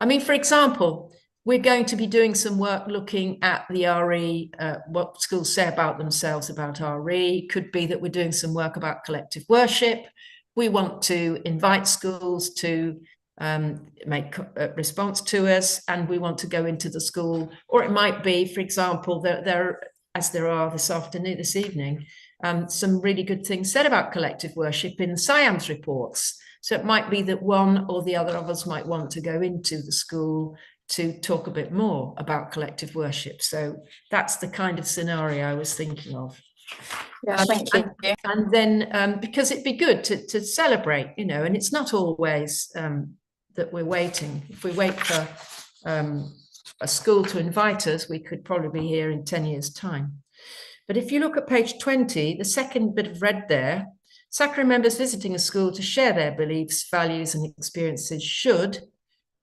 I mean, for example, we're going to be doing some work looking at the RE, what schools say about themselves about RE. Could be that we're doing some work about collective worship. We want to invite schools to make a response to us, and we want to go into the school. Or it might be, for example, that there are this evening, some really good things said about collective worship in the SIAMS reports. So it might be that one or the other of us might want to go into the school to talk a bit more about collective worship. So that's the kind of scenario I was thinking of. Yeah, thank you. And then because it'd be good to celebrate, you know, and it's not always that we're waiting. If we wait for a school to invite us, we could probably be here in 10 years' time. But if you look at page 20, the second bit of red there, SACRE members visiting a school to share their beliefs, values and experiences should,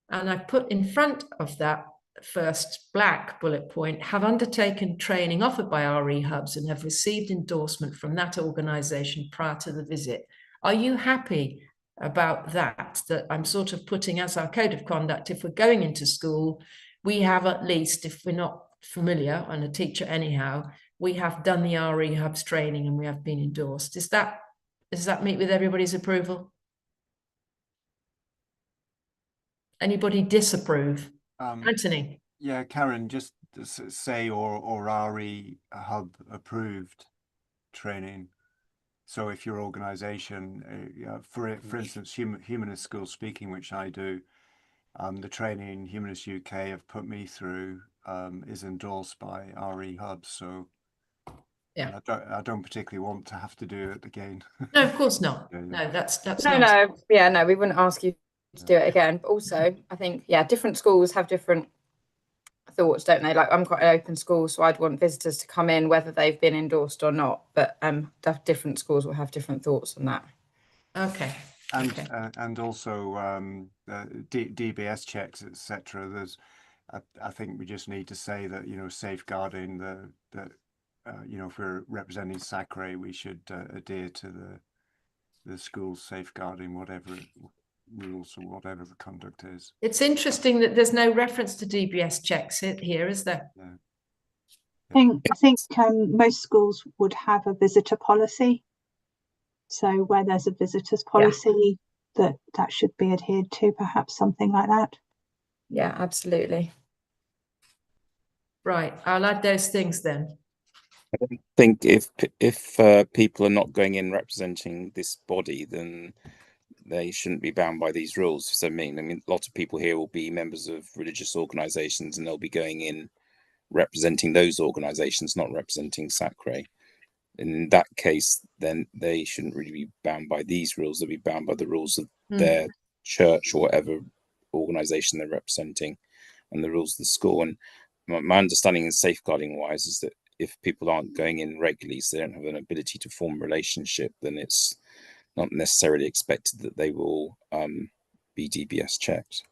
and I put in front of that first black bullet point, have undertaken training offered by RE Hubs and have received endorsement from that organisation prior to the visit. Are you happy about that I'm sort of putting as our code of conduct? If we're going into school, we have at least, if we're not familiar, and a teacher anyhow, we have done the RE Hubs training and we have been endorsed. Does that meet with everybody's approval? Anybody disapprove? Anthony? Yeah, Karen, just say or RE Hub approved training. So if your organisation, for instance, Humanist School Speaking, which I do, the training Humanist UK have put me through is endorsed by RE Hub. So Yeah. I don't particularly want to have to do it again. No, of course not. Yeah, No, that's No, nice. no, yeah, no, we wouldn't ask you to do it again. But also, I think, yeah, different schools have different thoughts, don't they? Like, I'm quite an open school, so I'd want visitors to come in whether they've been endorsed or not. But different schools will have different thoughts on that. Okay. And also DBS checks, etc. There's, I think we just need to say that, you know, safeguarding you know, if we're representing SACRE, we should adhere to the school's safeguarding whatever rules or whatever the conduct is. It's interesting that there's no reference to DBS checks here, is there? Yeah. I think most schools would have a visitor policy. So where there's a visitors policy, that should be adhered to, perhaps something like that. Yeah, absolutely. Right, I'll add those things then. I don't think if people are not going in representing this body, then they shouldn't be bound by these rules. So I mean, a lot of people here will be members of religious organisations, and they'll be going in representing those organisations, not representing SACRE. In that case, then they shouldn't really be bound by these rules. They'll be bound by the rules of their church or whatever organisation they're representing, and the rules of the school. And my understanding in safeguarding wise is that if people aren't going in regularly, so they don't have an ability to form a relationship, then it's not necessarily expected that they will be DBS checked.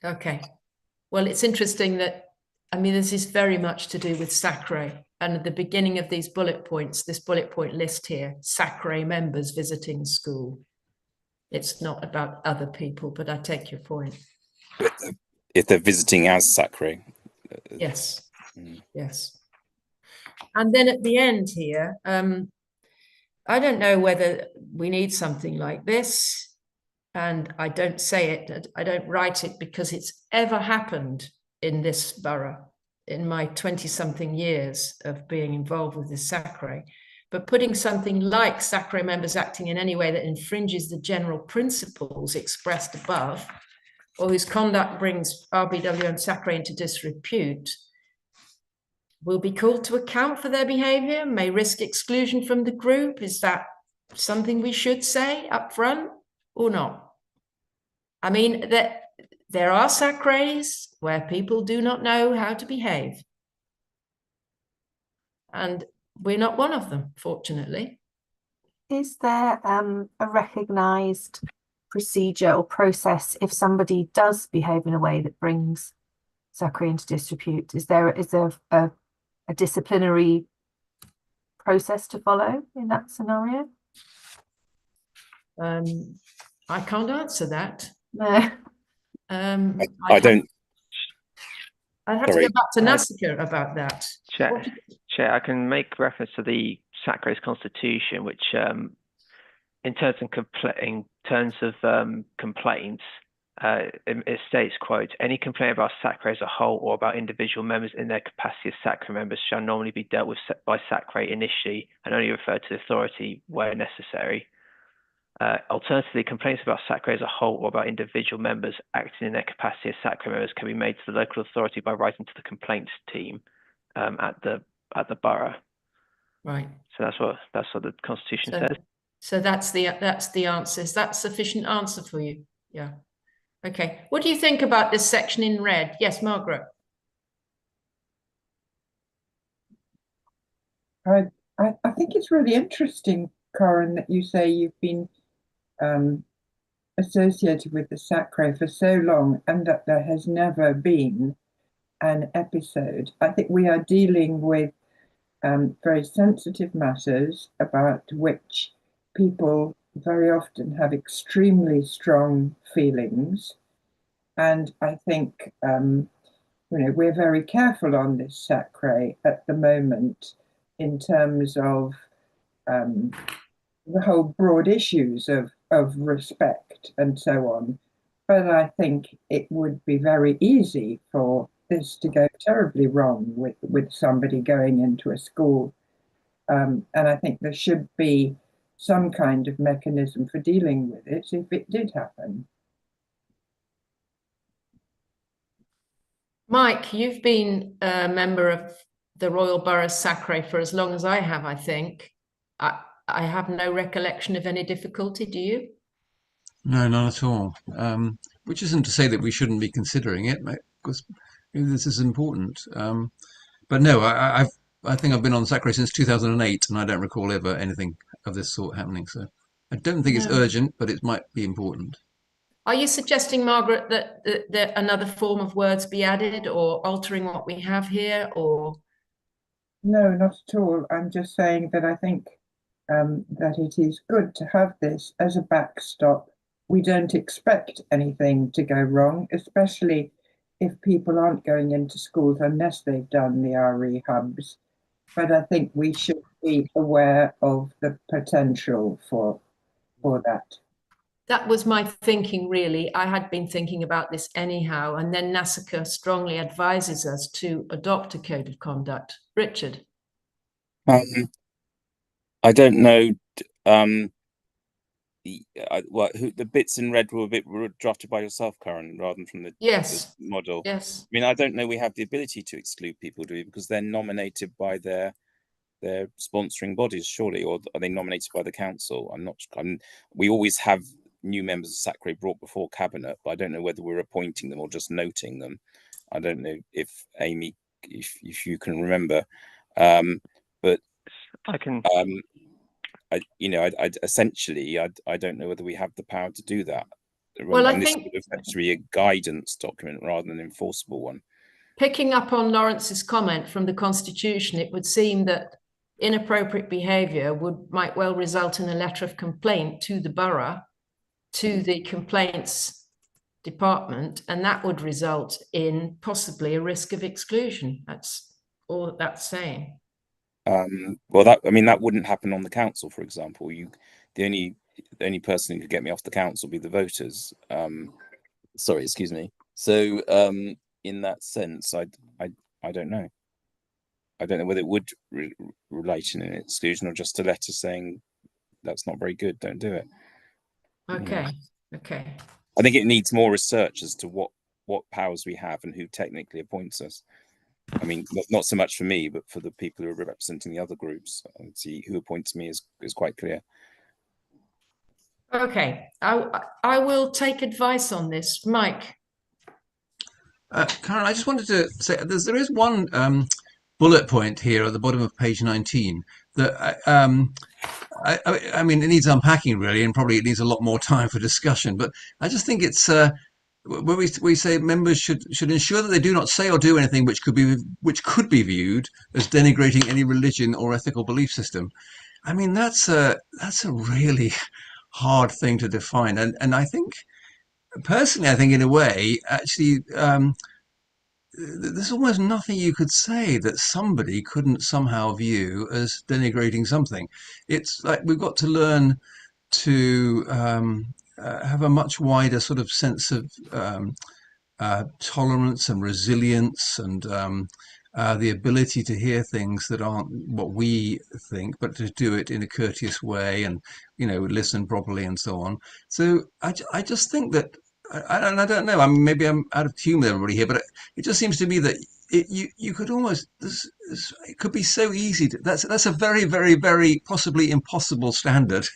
Okay. Well, it's interesting that, I mean, this is very much to do with SACRE. And at the beginning of these bullet points, this bullet point list here, SACRE members visiting school. It's not about other people, but I take your point. If they're visiting as SACRE. Yes. Yes. And then at the end here, I don't know whether we need something like this, and I don't say it, I don't write it because it's ever happened in this borough in my 20-something years of being involved with this SACRE, but putting something like SACRE members acting in any way that infringes the general principles expressed above, or whose conduct brings RBWM SACRE into disrepute, will be called to account for their behaviour, may risk exclusion from the group. Is that something we should say up front or not? I mean, there are SACREs where people do not know how to behave. And we're not one of them, fortunately. Is there a recognised procedure or process if somebody does behave in a way that brings SACRE into disrepute? Is there a disciplinary process to follow in that scenario? I can't answer that. No. I don't. I'd have to go back to NASACRE about that. Chair, I can make reference to the SACRE's Constitution, which in terms of complaints, it states, quote, any complaint about SACRE as a whole or about individual members in their capacity as SACRE members shall normally be dealt with by SACRE initially and only refer to the authority where necessary. Alternatively, complaints about SACRE as a whole or about individual members acting in their capacity as SACRE members can be made to the local authority by writing to the complaints team at the borough. Right. So that's what the Constitution says. So that's the answer. Is that sufficient answer for you? Yeah. Okay. What do you think about this section in red? Yes, Margaret. I think it's really interesting, Corin, that you say you've been associated with the SACRE for so long and that there has never been an episode. I think we are dealing with very sensitive matters about which people very often have extremely strong feelings. And I think, we're very careful on this SACRE at the moment in terms of the whole broad issues of respect and so on. But I think it would be very easy for this to go terribly wrong with somebody going into a school. And I think there should be some kind of mechanism for dealing with it if it did happen. Mike, you've been a member of the Royal Borough's SACRE for as long as I have, I think. I have no recollection of any difficulty. Do you? No, not at all. Which isn't to say that we shouldn't be considering it, because this is important. But no, I think I've been on SACRE since 2008, and I don't recall ever anything of this sort happening. So I don't think it's urgent, but it might be important. Are you suggesting, Margaret, that another form of words be added, or altering what we have here, or? No, not at all. I'm just saying that I think that it is good to have this as a backstop. We don't expect anything to go wrong, especially if people aren't going into schools unless they've done the RE hubs. But I think we should be aware of the potential for that. That was my thinking, really. I had been thinking about this anyhow, and then NASACRE strongly advises us to adopt a code of conduct. Richard? I don't know. The bits in red were drafted by yourself, Karen, rather than from the model. Yes. I mean, I don't know we have the ability to exclude people, do we? Because they're nominated by their sponsoring bodies, surely, or are they nominated by the council? We always have new members of SACRE brought before cabinet, but I don't know whether we're appointing them or just noting them. I don't know if Amy, if you can remember, but I can. Essentially, I don't know whether we have the power to do that. Well, I this think is actually a guidance document rather than an enforceable one. Picking up on Lawrence's comment from the Constitution, it would seem that inappropriate behaviour might well result in a letter of complaint to the borough, to the complaints department, and that would result in possibly a risk of exclusion. That's all that's saying. Well, that wouldn't happen on the council, for example. The only person who could get me off the council would be the voters. Sorry, excuse me. So in that sense, I don't know. I don't know whether it would relate in an exclusion or just a letter saying that's not very good, don't do it. Okay. Okay. I think it needs more research as to what powers we have and who technically appoints us. I mean, not so much for me, but for the people who are representing the other groups. And see who appoints me is quite clear. Okay, I will take advice on this, Mike. Karen, I just wanted to say there is one bullet point here at the bottom of page 19 that I mean, it needs unpacking really, and probably it needs a lot more time for discussion. But I just think it's where we say members should ensure that they do not say or do anything which could be viewed as denigrating any religion or ethical belief system. I mean, that's a really hard thing to define, and I think personally, I think in a way, actually, there's almost nothing you could say that somebody couldn't somehow view as denigrating something. It's like we've got to learn to have a much wider sort of sense of tolerance and resilience, and the ability to hear things that aren't what we think, but to do it in a courteous way, and listen properly and so on. So I just think that I don't know. I mean, maybe I'm out of tune with everybody here, but it just seems to me that you could almost it could be so easy that's a very, very, very possibly impossible standard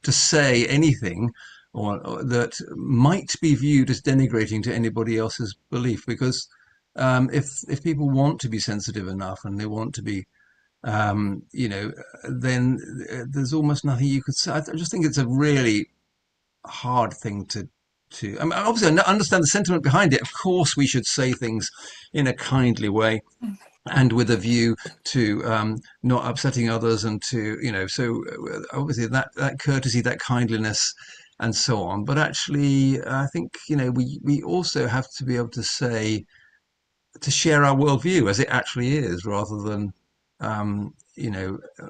to say anything or that might be viewed as denigrating to anybody else's belief, because if people want to be sensitive enough and they want to be then there's almost nothing you could say. I just think it's a really hard thing to I mean, obviously I understand the sentiment behind it. Of course we should say things in a kindly way and with a view to not upsetting others, and to so obviously that courtesy, that kindliness and so on. But actually I think we also have to be able to say, to share our worldview as it actually is, rather than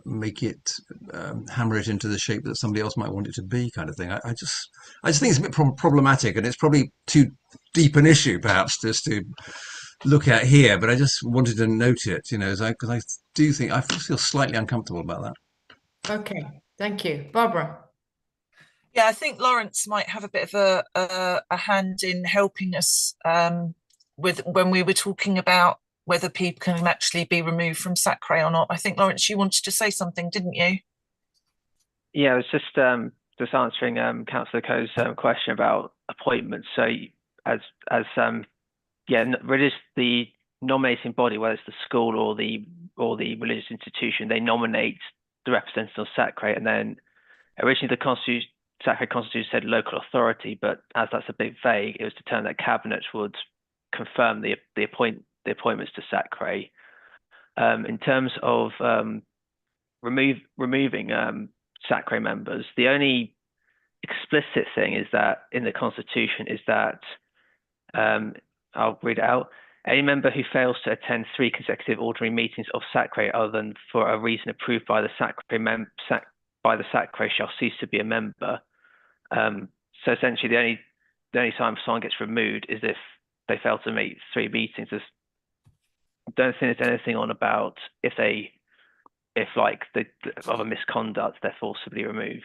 make it hammer it into the shape that somebody else might want it to be, kind of thing. I just think it's a bit problematic, and it's probably too deep an issue perhaps just to look at here, but I just wanted to note it, because I do think I feel slightly uncomfortable about that. Okay, thank you. Barbara? Yeah, I think Lawrence might have a bit of a hand in helping us with when we were talking about whether people can actually be removed from SACRE or not. I think, Lawrence, you wanted to say something, didn't you? Yeah, I was just answering Councillor Coe's question about appointments. So really the nominating body, whether it's the school or the religious institution, they nominate the representative of SACRE, and then originally the SACRE Constitution said local authority, but as that's a bit vague, it was determined that Cabinet would confirm the appointments to SACRE. In terms of removing SACRE members, the only explicit thing is that in the Constitution is that I'll read it out. Any member who fails to attend 3 consecutive ordinary meetings of SACRE other than for a reason approved by the SACRE shall cease to be a member. So essentially, the only time someone gets removed is if they fail to meet 3 meetings. I don't think there's anything on about if like of a misconduct they're forcibly removed.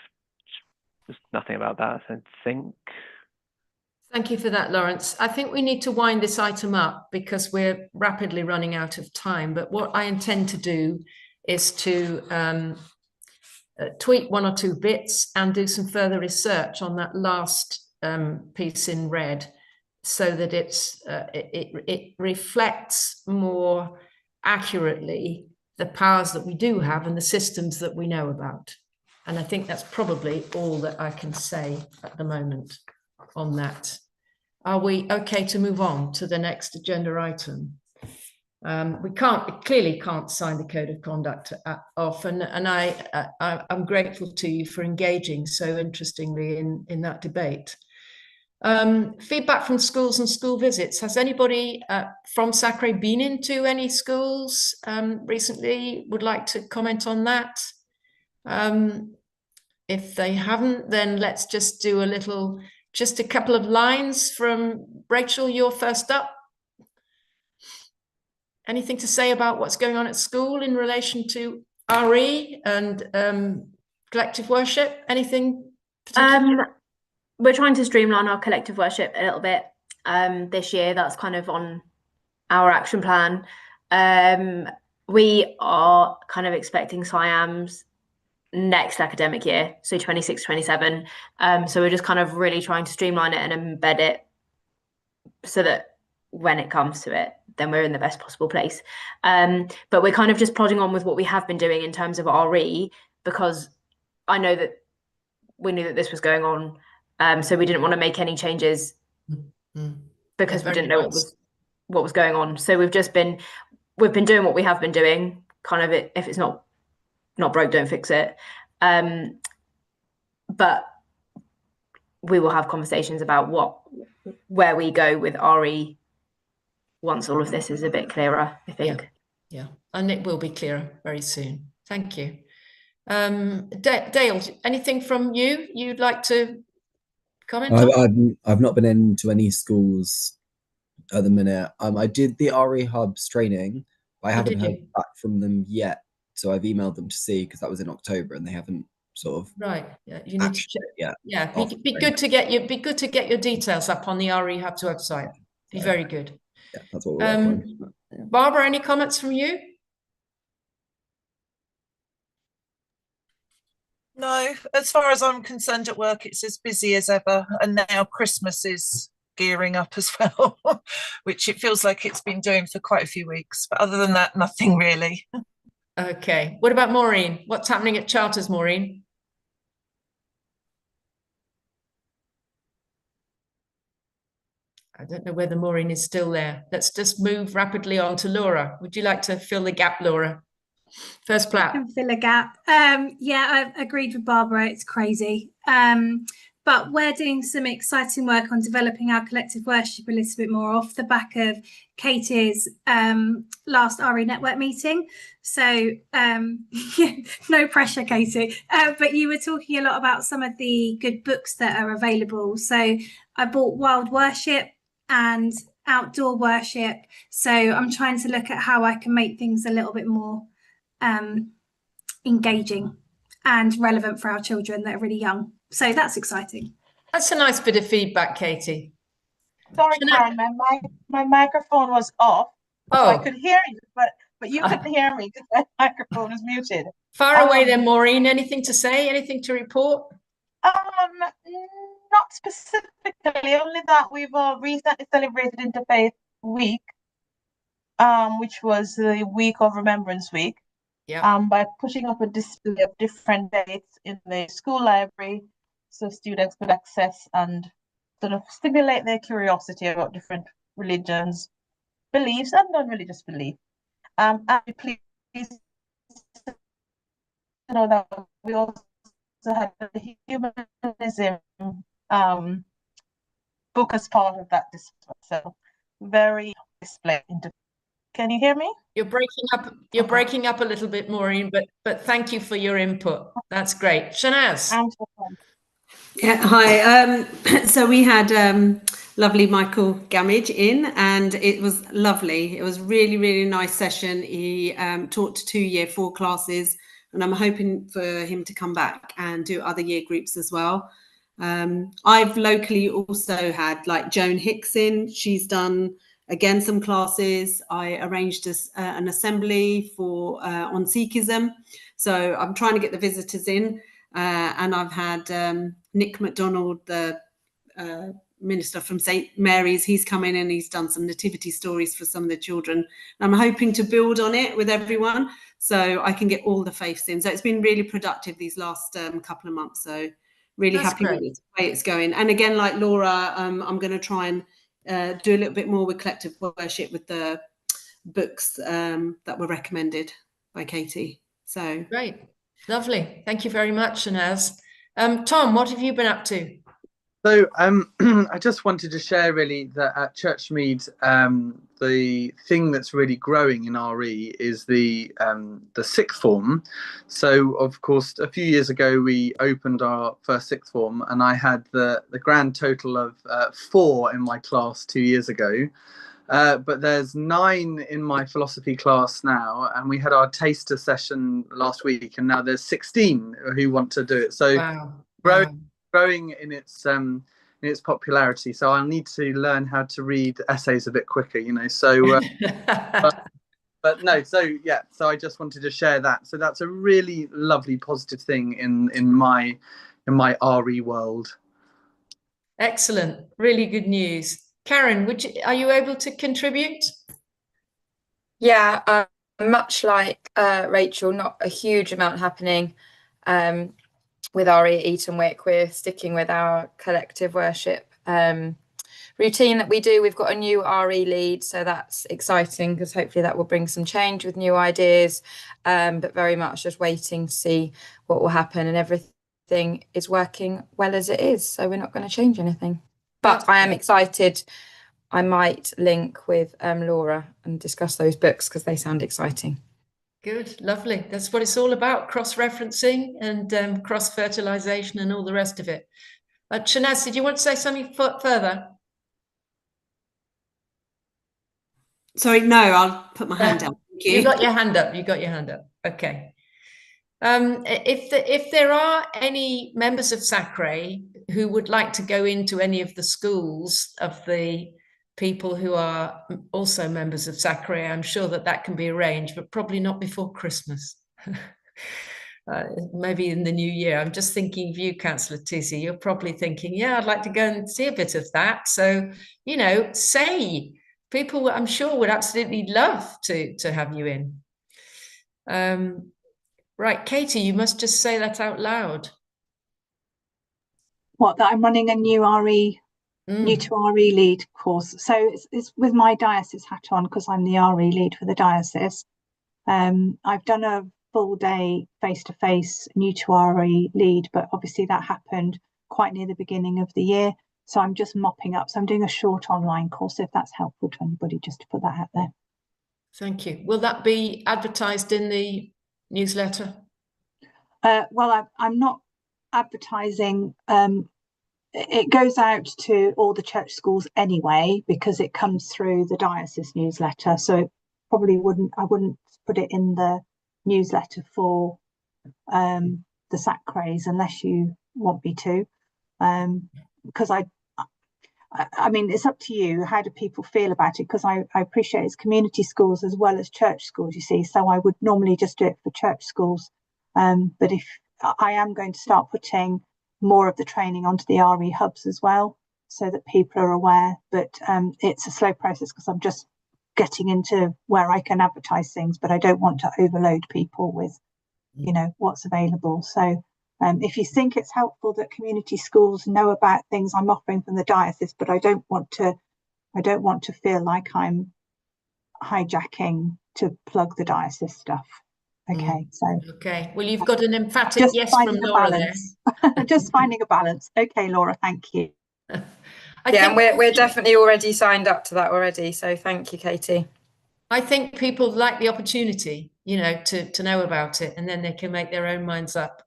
There's nothing about that, I don't think. Thank you for that, Lawrence. I think we need to wind this item up because we're rapidly running out of time. But what I intend to do is to tweak 1 or 2 bits and do some further research on that last piece in red, so that it reflects more accurately the powers that we do have and the systems that we know about. And I think that's probably all that I can say at the moment on that. Are we okay to move on to the next agenda item? We clearly can't sign the code of conduct off, and I'm grateful to you for engaging so interestingly in that debate. Feedback from schools and school visits. Has anybody from SACRE been into any schools recently? Would like to comment on that? If they haven't, then let's just do just a couple of lines from Rachel. You're first up. Anything to say about what's going on at school in relation to RE and collective worship? Anything particular? We're trying to streamline our collective worship a little bit this year. That's kind of on our action plan. We are kind of expecting SIAMS next academic year, so 26-27. So we're just kind of really trying to streamline it and embed it so that when it comes to it, then we're in the best possible place. But we're kind of just plodding on with what we have been doing in terms of RE, because I know that we knew that this was going on. So we didn't want to make any changes because we didn't know what was going on. So we've been doing what we have been doing. Kind of if it's not broke, don't fix it. But we will have conversations about where we go with RE once all of this is a bit clearer, I think. Yeah, and it will be clearer very soon. Thank you. Dale, anything from you you'd like to comment on? I've not been into any schools at the minute. I did the RE Hubs training, but I haven't heard back from them yet. So I've emailed them to see, because that was in October and they haven't sort of Yeah, you need to check. Yeah, be good to get your details up on the RE Hubs website. Be very good. Yeah, that's what we're working on. Barbara, any comments from you? No, as far as I'm concerned at work, it's as busy as ever. And now Christmas is gearing up as well, which it feels like it's been doing for quite a few weeks. But other than that, nothing really. Okay. What about Maureen? What's happening at Charters, Maureen? I don't know whether Maureen is still there. Let's just move rapidly on to Laura. Would you like to fill the gap, Laura? First plat. I can fill a gap. Yeah, I've agreed with Barbara. It's crazy. But we're doing some exciting work on developing our collective worship a little bit more off the back of Katie's last RE network meeting. So no pressure, Katie. But you were talking a lot about some of the good books that are available. So I bought Wild Worship and Outdoor Worship. So I'm trying to look at how I can make things a little bit more engaging and relevant for our children that are really young. So that's exciting. That's a nice bit of feedback, Katie. Sorry, Karen, my microphone was off. So I could hear you, but you couldn't hear me because my microphone was muted. Far away then, Maureen. Anything to say? Anything to report? Not specifically, only that we've recently celebrated Interfaith Week, which was the week of Remembrance Week. Yeah. By putting up a display of different dates in the school library, so students could access and sort of stimulate their curiosity about different religions, beliefs, and non-religious beliefs. I'm pleased to know that we also had the humanism book as part of that display. So very display. Can you hear me? You're breaking up. You're breaking up a little bit, Maureen, but thank you for your input. That's great. Shanaz. Yeah, hi. So we had lovely Michael Gamage in, and it was lovely. It was really, really nice session. He taught 2 year 4 classes, and I'm hoping for him to come back and do other year groups as well. I've locally also had like Joan Hicks in. She's done again some classes. I arranged an assembly for on Sikhism, so I'm trying to get the visitors in. And I've had Nick MacDonald, the minister from St Mary's. He's come in and he's done some nativity stories for some of the children. And I'm hoping to build on it with everyone so I can get all the faiths in. So it's been really productive these last couple of months. So really happy with the way it's going. And again, like Laura, I'm going to try and do a little bit more with collective worship with the books that were recommended by Katie. So great. Lovely. Thank you very much, Shanaz. Tom, what have you been up to? So I just wanted to share really that at Churchmead, the thing that's really growing in RE is the sixth form. So of course, a few years ago, we opened our first sixth form, and I had the grand total of 4 in my class 2 years ago. But there's 9 in my philosophy class now, and we had our taster session last week, and now there's 16 who want to do it. So growing in its popularity. So I'll need to learn how to read essays a bit quicker, you know. So, but no. So yeah. So I just wanted to share that. So that's a really lovely, positive thing in my RE world. Excellent. Really good news. Karen, are you able to contribute? Yeah, much like Rachel, not a huge amount happening with RE at Eton Wick. We're sticking with our collective worship routine that we do. We've got a new RE lead, so that's exciting because hopefully that will bring some change with new ideas, but very much just waiting to see what will happen, and everything is working well as it is, so we're not going to change anything. But I am excited. I might link with Laura and discuss those books because they sound exciting. Good, lovely. That's what it's all about, cross-referencing and cross-fertilization and all the rest of it. Shanaz, did you want to say something further? Sorry, no, I'll put my hand down. Thank you. You got your hand up. You got your hand up. Okay. If there are any members of SACRE who would like to go into any of the schools of the people who are also members of SACRE, I'm sure that can be arranged, but probably not before Christmas. Maybe in the new year. I'm just thinking of you, Councillor Tizzy. You're probably thinking, yeah, I'd like to go and see a bit of that. So, you know, say people, I'm sure, would absolutely love to have you in. Right, Katie, you must just say that out loud. What, that I'm running a new new to RE lead course. So it's with my diocese hat on because I'm the RE lead for the diocese. I've done a full day face-to-face new to RE lead, but obviously that happened quite near the beginning of the year. So I'm just mopping up. So I'm doing a short online course, if that's helpful to anybody, just to put that out there. Thank you. Will that be advertised in the newsletter? Well, I'm not advertising. It goes out to all the church schools anyway because it comes through the diocese newsletter. So it probably I wouldn't put it in the newsletter for the SACREs unless you want me to, because I mean, it's up to you. How do people feel about it? Because I appreciate it's community schools as well as church schools, you see. So I would normally just do it for church schools. But if I am going to start putting more of the training onto the RE hubs as well, so that people are aware. But it's a slow process because I'm just getting into where I can advertise things, but I don't want to overload people with, you know, what's available. So if you think it's helpful that community schools know about things I'm offering from the diocese, but I don't want to feel like I'm hijacking to plug the diocese stuff. Okay, so okay. Well, you've got an emphatic yes from Laura there. Just finding a balance. Okay, Laura, thank you. And we're definitely already signed up to that already. So thank you, Katie. I think people like the opportunity, you know, to know about it, and then they can make their own minds up.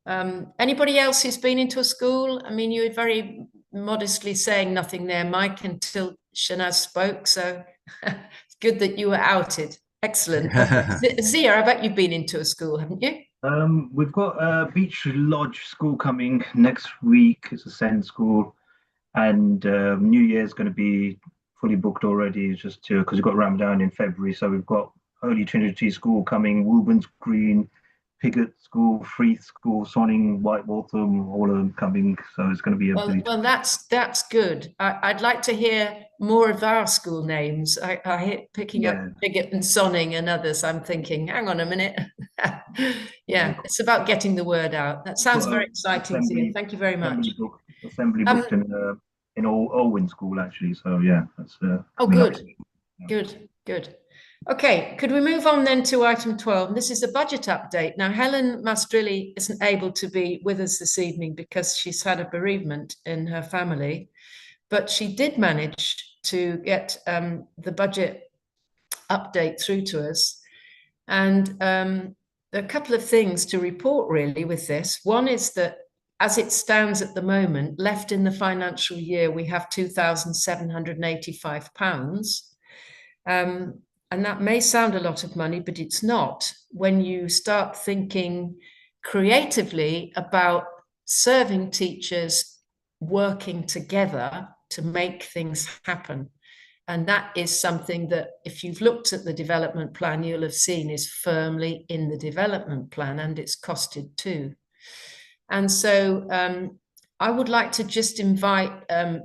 Anybody else who's been into a school? I mean, you were very modestly saying nothing there, Mike, until Shanaz spoke. So it's good that you were outed. Excellent. Zia, I bet you've been into a school, haven't you? We've got a Beach Lodge school coming next week. It's a SEND school, and New Year's going to be fully booked already, just because we've got Ramadan in February. So we've got Holy Trinity School coming, Woburns Green, Piggott School, Freeth School, Sonning, White Waltham, all of them coming. So it's going to be a well, that's good. I'd like to hear more of our school names. I hit picking up Piggott and Sonning and others. I'm thinking, hang on a minute. Yeah, it's about getting the word out. That sounds very exciting, Zia. Thank you very much. Assembly booked in Owen School, actually. So yeah, that's oh, good. Good. Okay, could we move on then to item 12? This is a budget update. Now, Helen Mastrilli isn't able to be with us this evening because she's had a bereavement in her family, but she did manage to get the budget update through to us. And there are a couple of things to report really with this. One is that as it stands at the moment, left in the financial year, we have £2,785. And that may sound a lot of money, but it's not when you start thinking creatively about serving teachers working together to make things happen. And that is something that if you've looked at the development plan, you'll have seen is firmly in the development plan, and it's costed too. And so I would like to just invite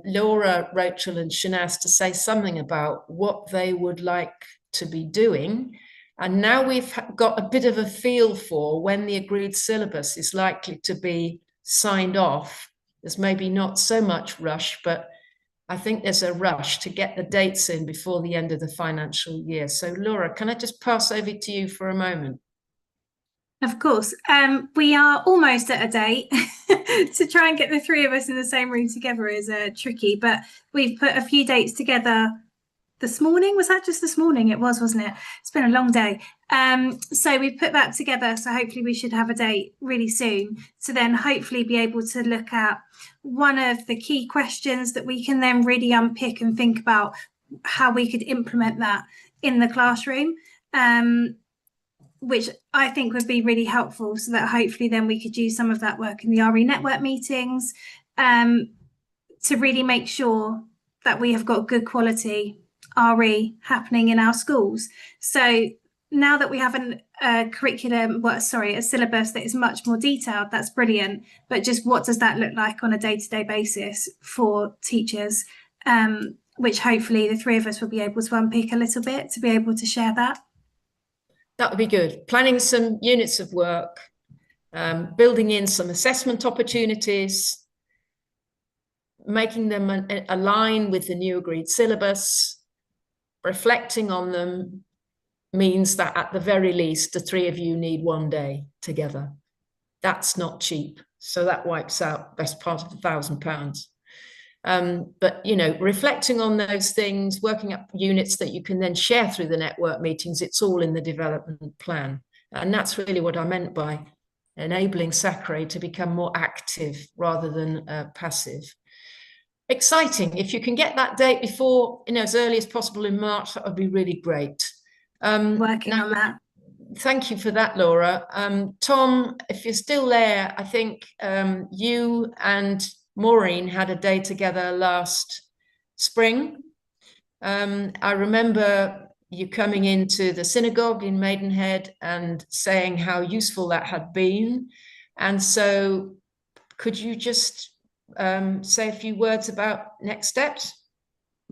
Laura, Rachel and Shanaz to say something about what they would like to be doing. And now we've got a bit of a feel for when the agreed syllabus is likely to be signed off. There's maybe not so much rush, but I think there's a rush to get the dates in before the end of the financial year. So Laura, can I just pass over to you for a moment? Of course. We are almost at a date. To try and get the three of us in the same room together is tricky, but we've put a few dates together this morning. Was that just this morning? It was, wasn't it? It's been a long day. So we've put that together. So hopefully we should have a date really soon to then hopefully be able to look at one of the key questions that we can then really unpick and think about how we could implement that in the classroom, which I think would be really helpful, so that hopefully then we could use some of that work in the RE network meetings to really make sure that we have got good quality RE happening in our schools. So now that we have a syllabus that is much more detailed, that's brilliant. But just what does that look like on a day-to-day basis for teachers, which hopefully the three of us will be able to unpick a little bit to be able to share that. That would be good. Planning some units of work, building in some assessment opportunities, making them align with the new agreed syllabus. Reflecting on them means that at the very least, the three of you need one day together. That's not cheap. So that wipes out best part of £1,000. But, you know, reflecting on those things, working up units that you can then share through the network meetings, it's all in the development plan. And that's really what I meant by enabling SACRE to become more active rather than passive. Exciting. If you can get that date before, you know, as early as possible in March, that would be really great. Working on that. Thank you for that, Laura. Tom, if you're still there, I think you and Maureen had a day together last spring. I remember you coming into the synagogue in Maidenhead and saying how useful that had been. And so could you just say a few words about next steps?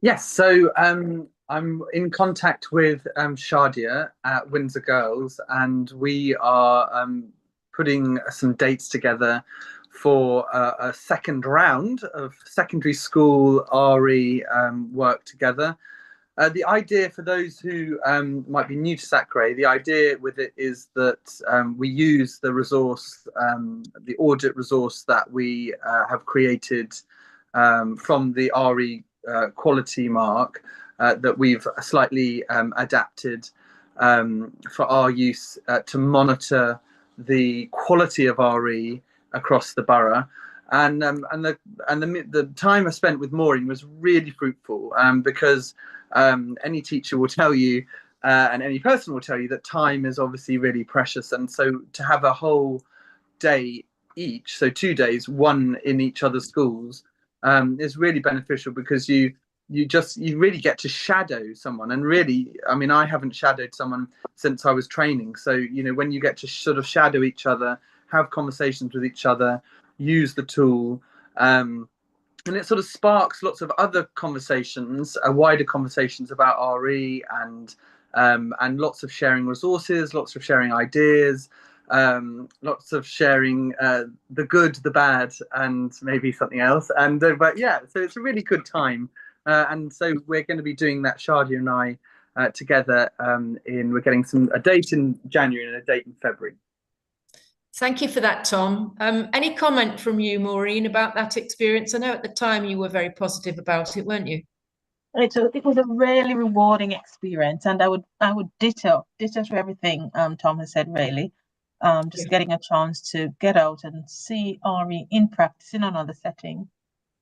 Yes, so I'm in contact with Shadia at Windsor Girls, and we are putting some dates together for a second round of secondary school RE work together. The idea, for those who might be new to SACRE, the idea with it is that we use the resource, the audit resource that we have created from the RE quality mark that we've slightly adapted for our use to monitor the quality of RE across the borough. And the time I spent with Maureen was really fruitful because any teacher will tell you and any person will tell you that time is obviously really precious. And so to have a whole day each, so 2 days, one in each other's schools, is really beneficial because you really get to shadow someone. And really, I mean, I haven't shadowed someone since I was training. So, you know, when you get to sort of shadow each other, have conversations with each other, use the tool, and it sort of sparks lots of other conversations, wider conversations about RE, and lots of sharing resources, lots of sharing ideas, lots of sharing the good, the bad, and maybe something else. And but yeah, so it's a really good time, and so we're going to be doing that, Shadia and I, together. We're getting a date in January and a date in February. Thank you for that, Tom. Any comment from you, Maureen, about that experience? I know at the time you were very positive about it, weren't you? It was a really rewarding experience, and I would ditto to everything Tom has said. Really, just getting a chance to get out and see RE in practice in another setting,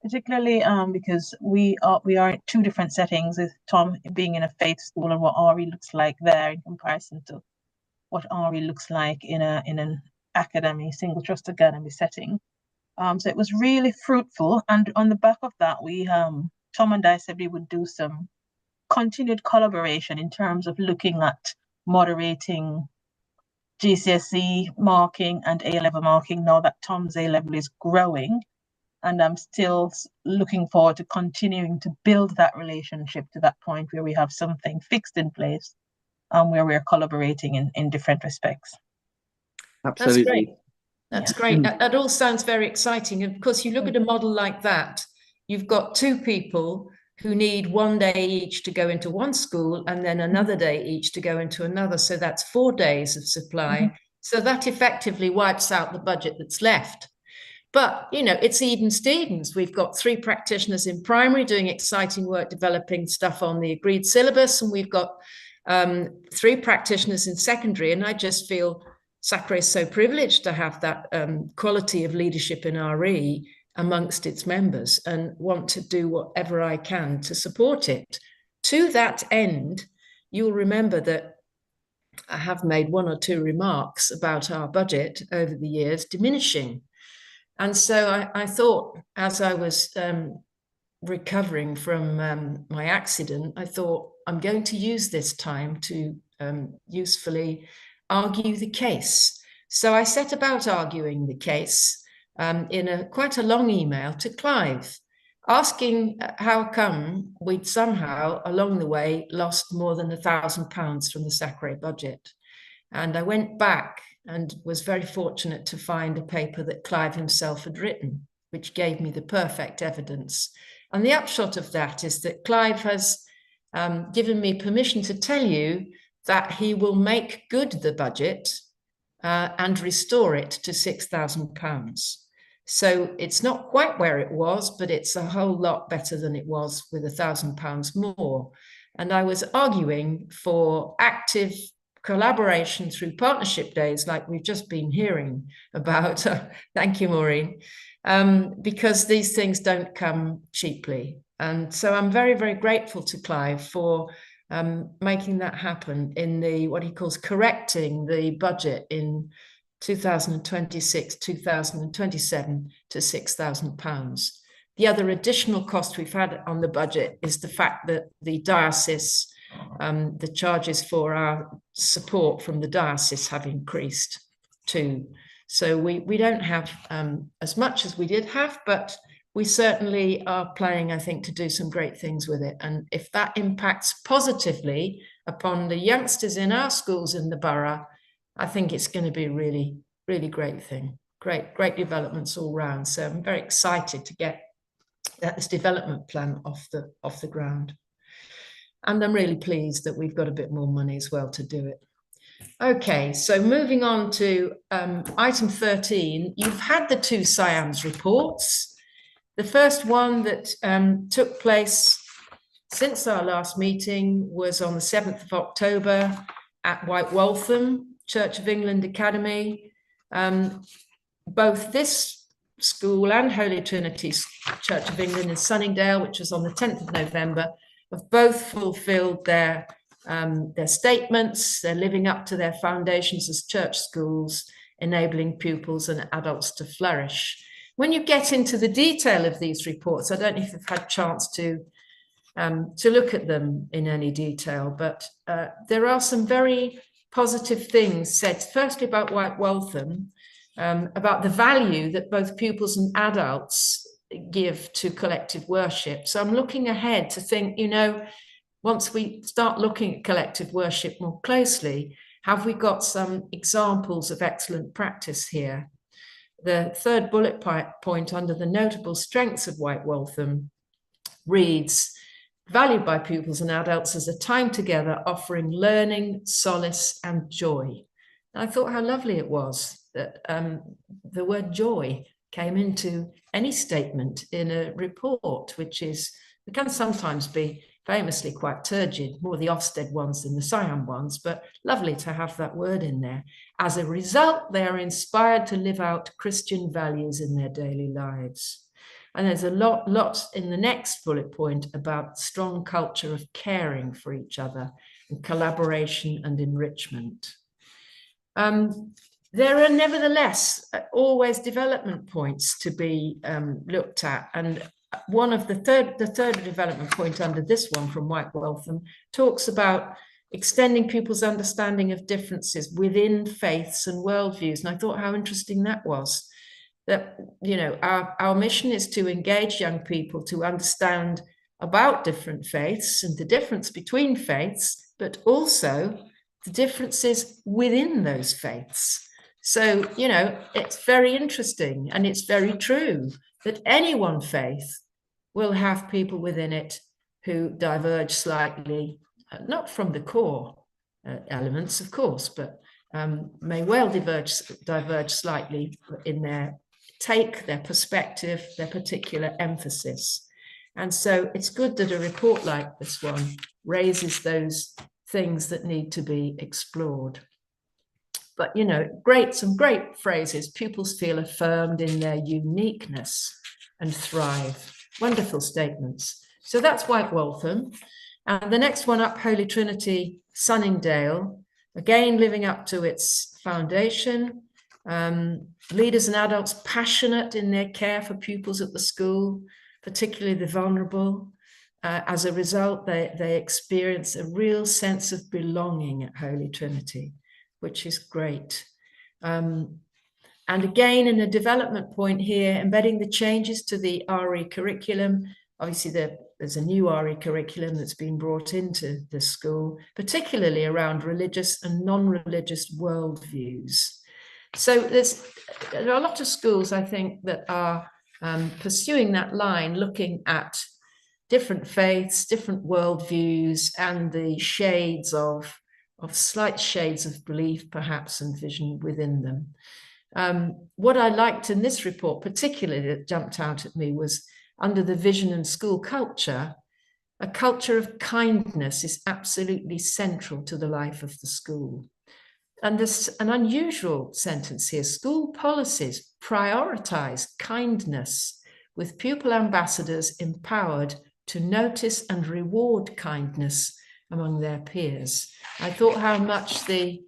particularly because we are in two different settings. With Tom being in a faith school and what RE looks like there in comparison to what RE looks like in an academy, single trust academy setting. So it was really fruitful, and on the back of that, we Tom and I said we would do some continued collaboration in terms of looking at moderating GCSE marking and A-level marking now that Tom's A-level is growing. And I'm still looking forward to continuing to build that relationship to that point where we have something fixed in place, where we're collaborating in different respects. Absolutely. That's great. That's great. That all sounds very exciting. And of course, you look at a model like that, you've got two people who need 1 day each to go into one school and then another day each to go into another. So that's 4 days of supply. So that effectively wipes out the budget that's left. But, you know, it's even Stevens. We've got 3 practitioners in primary doing exciting work, developing stuff on the agreed syllabus. And we've got 3 practitioners in secondary. And I just feel SACRE is so privileged to have that quality of leadership in RE amongst its members, and want to do whatever I can to support it. To that end, you'll remember that I have made 1 or 2 remarks about our budget over the years diminishing. And so I thought, as I was recovering from my accident, I thought I'm going to use this time to usefully argue the case. So I set about arguing the case in quite a long email to Clive, asking how come we'd somehow along the way lost more than £1,000 from the SACRE budget. And I went back and was very fortunate to find a paper that Clive himself had written, which gave me the perfect evidence. And the upshot of that is that Clive has given me permission to tell you that he will make good the budget and restore it to £6,000. So it's not quite where it was, but it's a whole lot better than it was with £1,000 more. And I was arguing for active collaboration through partnership days like we've just been hearing about. Thank you, Maureen. Because these things don't come cheaply. And so I'm very, very grateful to Clive for making that happen in what he calls correcting the budget in 2026, 2027 to £6,000. the other additional cost we've had on the budget is the fact that the diocese, the charges for our support from the diocese have increased too. So we don't have as much as we did have, but we certainly are planning, I think, to do some great things with it. And if that impacts positively upon the youngsters in our schools in the borough, I think it's going to be a really, really great thing. Great developments all round. So I'm very excited to get this development plan off the ground. And I'm really pleased that we've got a bit more money as well to do it. Okay, so moving on to item 13, you've had the 2 SIAMS reports. The first one that took place since our last meeting was on the 7th of October at White Waltham, Church of England Academy. Both this school and Holy Trinity Church of England in Sunningdale, which was on the 10th of November, have both fulfilled their statements. They're living up to their foundations as church schools, enabling pupils and adults to flourish. When you get into the detail of these reports, I don't know if you've had a chance to look at them in any detail, but there are some very positive things said, firstly about White Waltham, about the value that both pupils and adults give to collective worship. So I'm looking ahead to think, you know, once we start looking at collective worship more closely, have we got some examples of excellent practice here? The third bullet point under the notable strengths of White Waltham reads, valued by pupils and adults as a time together offering learning, solace and joy. And I thought how lovely it was that the word joy came into any statement in a report, which can sometimes be famously quite turgid, more the Ofsted ones than the SIAM ones, but lovely to have that word in there. As a result, they are inspired to live out Christian values in their daily lives. And there's a lot in the next bullet point about strong culture of caring for each other and collaboration and enrichment. There are nevertheless always development points to be looked at, and one of the third development point under this one from White Waltham talks about extending pupils' understanding of differences within faiths and worldviews. And I thought how interesting that was. That, you know, our mission is to engage young people to understand about different faiths and the difference between faiths, but also the differences within those faiths. So, you know, it's very interesting and it's very true that any one faith will have people within it who diverge slightly, not from the core elements, of course, but may well diverge slightly in their take, their perspective, their particular emphasis. And so it's good that a report like this one raises those things that need to be explored. But, you know, some great phrases. Pupils feel affirmed in their uniqueness and thrive. Wonderful statements. So that's White Waltham. And the next one up, Holy Trinity, Sunningdale, again, living up to its foundation. Leaders and adults passionate in their care for pupils at the school, particularly the vulnerable. As a result, they experience a real sense of belonging at Holy Trinity, which is great. And again, in a development point here, embedding the changes to the RE curriculum. Obviously, there's a new RE curriculum that's been brought into the school, particularly around religious and non-religious worldviews. So there are a lot of schools, I think, that are pursuing that line, looking at different faiths, different worldviews, and the shades of slight shades of belief, perhaps, and vision within them. What I liked in this report, particularly that jumped out at me, was under the vision and school culture, a culture of kindness is absolutely central to the life of the school. And there's an unusual sentence here. School policies prioritize kindness, with pupil ambassadors empowered to notice and reward kindness among their peers. I thought how much the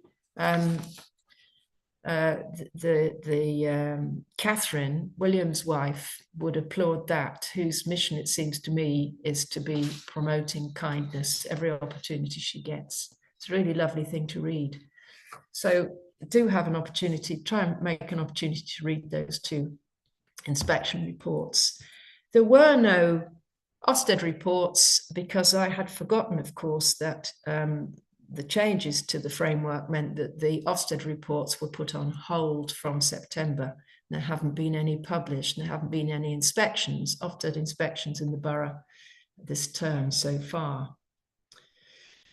Catherine, William's wife, would applaud that, whose mission it seems to me is to be promoting kindness every opportunity she gets. It's a really lovely thing to read. So do have an opportunity, try and make an opportunity to read those two inspection reports. There were no Ofsted reports because I had forgotten, of course, that the changes to the framework meant that the Ofsted reports were put on hold from September. There haven't been any published, and there haven't been any inspections, Ofsted inspections in the borough this term so far.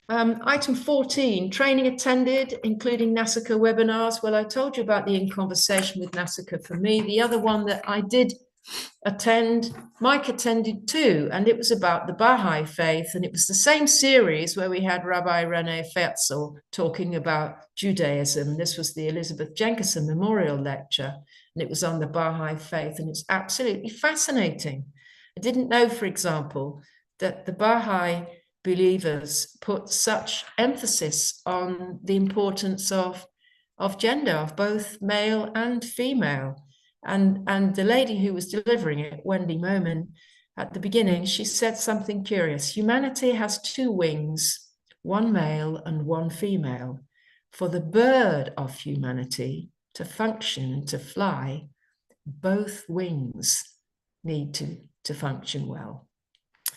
Item 14, training attended, including NASACRE webinars. Well, I told you about the In Conversation with NASACRE for me. The other one that I did attend, Mike attended too, and it was about the Baha'i faith, and it was the same series where we had Rabbi Rene Fetzel talking about Judaism. This was the Elizabeth Jenkinson Memorial Lecture, and it was on the Baha'i faith, and it's absolutely fascinating. I didn't know, for example, that the Baha'i believers put such emphasis on the importance of gender, of both male and female. And the lady who was delivering it, Wendy Moman, at the beginning, she said something curious. Humanity has two wings, one male and one female. For the bird of humanity to function and to fly, both wings need to function well.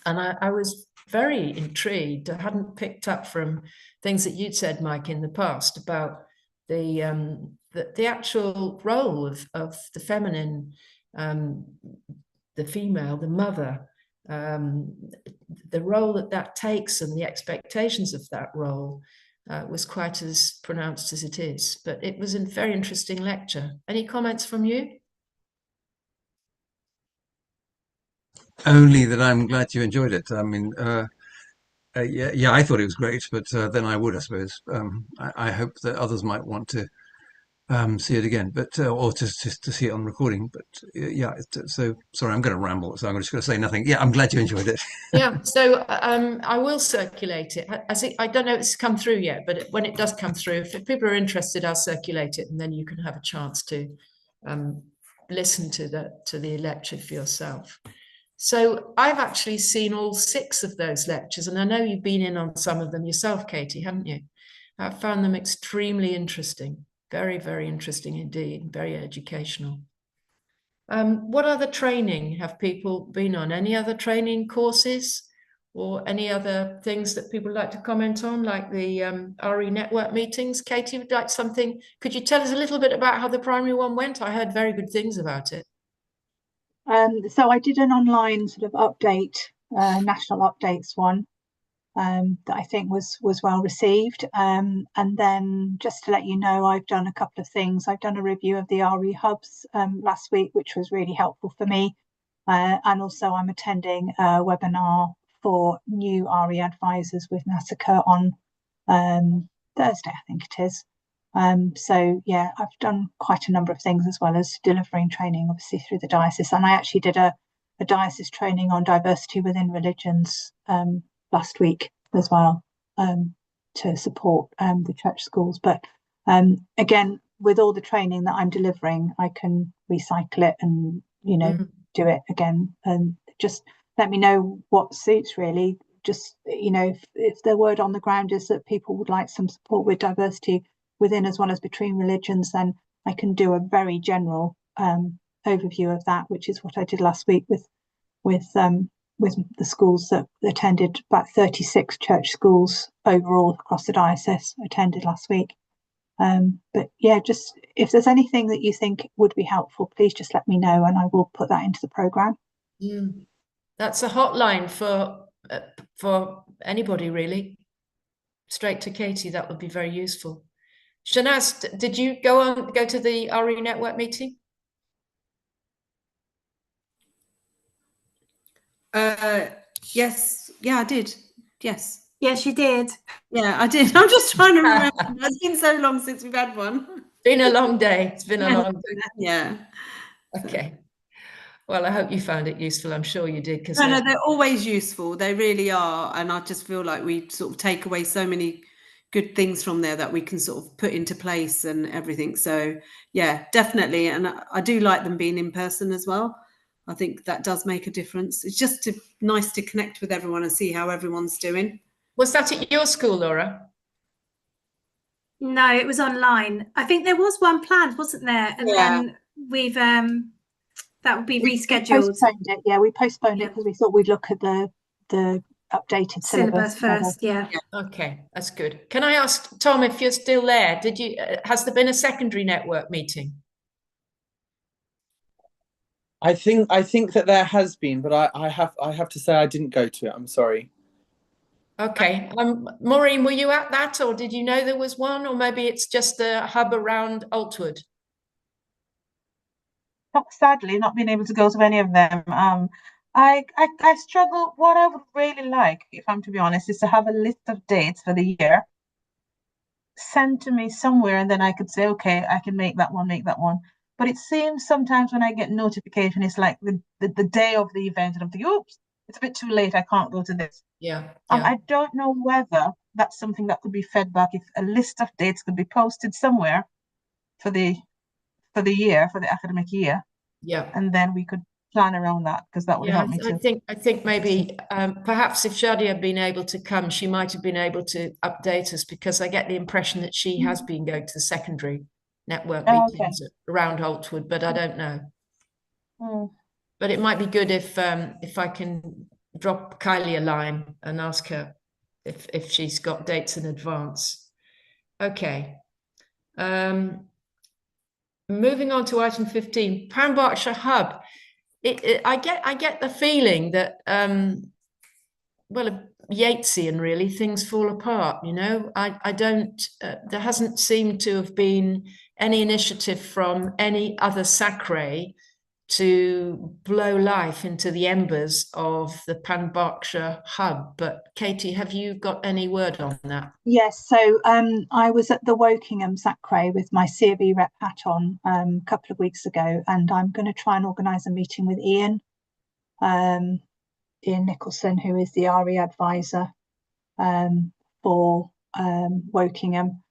And I was very intrigued. I hadn't picked up from things that you'd said, Mike, in the past about the actual role of the feminine, the female, the mother, the role that takes and the expectations of that role was quite as pronounced as it is. But it was a very interesting lecture. Any comments from you? Only that I'm glad you enjoyed it. I mean, yeah, I thought it was great, but then I would, I suppose. I hope that others might want to see it again, but or just to see it on recording. But yeah, so sorry, I'm going to ramble, so I'm just going to say nothing. Yeah, I'm glad you enjoyed it. Yeah, so I will circulate it. I don't know if it's come through yet, but when it does come through, if people are interested, I'll circulate it, and then you can have a chance to listen to the lecture for yourself. So I've actually seen all 6 of those lectures, and I know you've been in on some of them yourself, Katie, haven't you? I found them extremely interesting, very, very interesting indeed, very educational. What other training have people been on? Any other training courses or any other things that people like to comment on, like the RE network meetings? Katie, would like something? Could you tell us a little bit about how the primary one went? I heard very good things about it. So I did an online sort of update, national updates one that I think was well received. And then just to let you know, I've done a couple of things. I've done a review of the RE hubs last week, which was really helpful for me. And also I'm attending a webinar for new RE advisors with NASACRE on Thursday, I think it is. So yeah, I've done quite a number of things as well as delivering training, obviously through the diocese. And I actually did a diocese training on diversity within religions last week as well, to support the church schools. But again, with all the training that I'm delivering, I can recycle it and, you know, do it again. And just let me know what suits really. Just, you know, if the word on the ground is that people would like some support with diversity within as well as between religions, then I can do a very general overview of that, which is what I did last week with the schools that attended. About 36 church schools overall across the diocese attended last week. But yeah, just if there's anything that you think would be helpful, please just let me know and I will put that into the programme. That's a hotline for anybody really. Straight to Katie, that would be very useful. Shanaz, did you go to the RE network meeting? Yes, yeah, I did. Yes. Yes, you did. Yeah, I did. I'm just trying to remember. It's been so long since we've had one. Been a long day. It's been a long day. Yeah. Okay. Well, I hope you found it useful. I'm sure you did. No, they're always useful. They really are. And I just feel like we sort of take away so many good things from there that we can sort of put into place and everything. So yeah, definitely. And I do like them being in person as well. I think that does make a difference. It's just nice to connect with everyone and see how everyone's doing. Was that at your school, Laura? No, it was online. I think there was one planned, wasn't there? And then we've that would be rescheduled. We postponed it. Yeah, we postponed it because we thought we'd look at the updated syllabus first. Yeah. Okay, that's good. Can I ask Tom if you're still there? Did you? Has there been a secondary network meeting? I think that there has been, but I have to say I didn't go to it. I'm sorry. Okay. Maureen, were you at that, or did you know there was one, or maybe it's just a hub around Altwood? Sadly, not being able to go to any of them. I struggle. What I would really like, if I'm to be honest, is to have a list of dates for the year sent to me somewhere, and then I could say, okay, I can make that one. But it seems sometimes when I get notification, it's like the day of the event, and I'm thinking, oops, it's a bit too late. I can't go to this. Yeah. I don't know whether that's something that could be fed back. If a list of dates could be posted somewhere for the year, for the academic year. Yeah. And then we could plan around that, because that would help me too. I think maybe perhaps if Shadia had been able to come, she might have been able to update us, because I get the impression that she has been going to the secondary network meetings around Altwood, but I don't know. But it might be good if I can drop Kylie a line and ask her if she's got dates in advance. Okay. Moving on to item 15, Pan-Berkshire Hub. I get the feeling that well, Yeatsian really, things fall apart. You know, I don't. There hasn't seemed to have been any initiative from any other SACRE to blow life into the embers of the Pan-Berkshire Hub. But Katie, have you got any word on that? Yes, so I was at the Wokingham SACRE with my CRB rep hat on a couple of weeks ago, and I'm going to try and organise a meeting with Ian Nicholson, who is the RE advisor for Wokingham,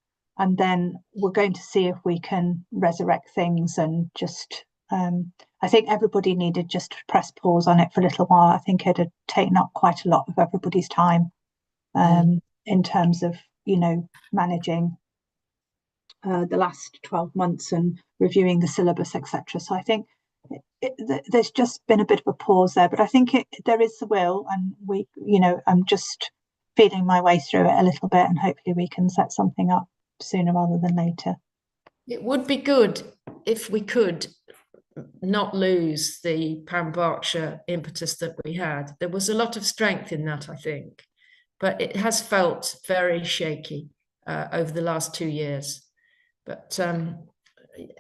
and then we're going to see if we can resurrect things and just I think everybody needed just to press pause on it for a little while. I think it had taken up quite a lot of everybody's time in terms of, you know, managing the last 12 months and reviewing the syllabus, etc. So I think there's just been a bit of a pause there, but I think there is the will, and we, you know, I'm just feeling my way through it a little bit, and hopefully we can set something up sooner rather than later. It would be good if we could not lose the Pan-Berkshire impetus that we had. There was a lot of strength in that, I think, but it has felt very shaky over the last 2 years. But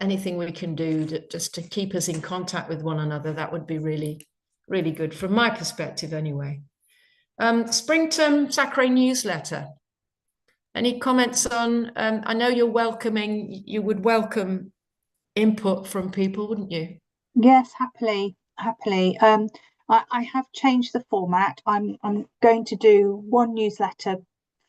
anything we can do just to keep us in contact with one another, that would be really, really good from my perspective anyway. Spring term SACRE newsletter. Any comments on, I know you would welcome input from people, wouldn't you? Yes, happily. I have changed the format. I'm going to do one newsletter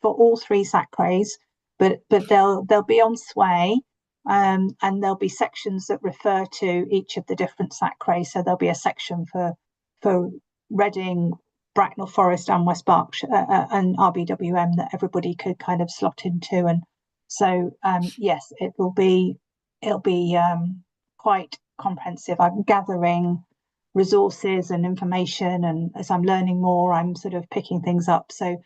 for all 3 SACREs, but they'll be on Sway, and there'll be sections that refer to each of the different SACREs. So there'll be a section for Reading, Bracknell Forest, and West Berkshire and RBWM that everybody could kind of slot into. And so yes, it'll be quite comprehensive. I'm gathering resources and information, and as I'm learning more, I'm sort of picking things up. So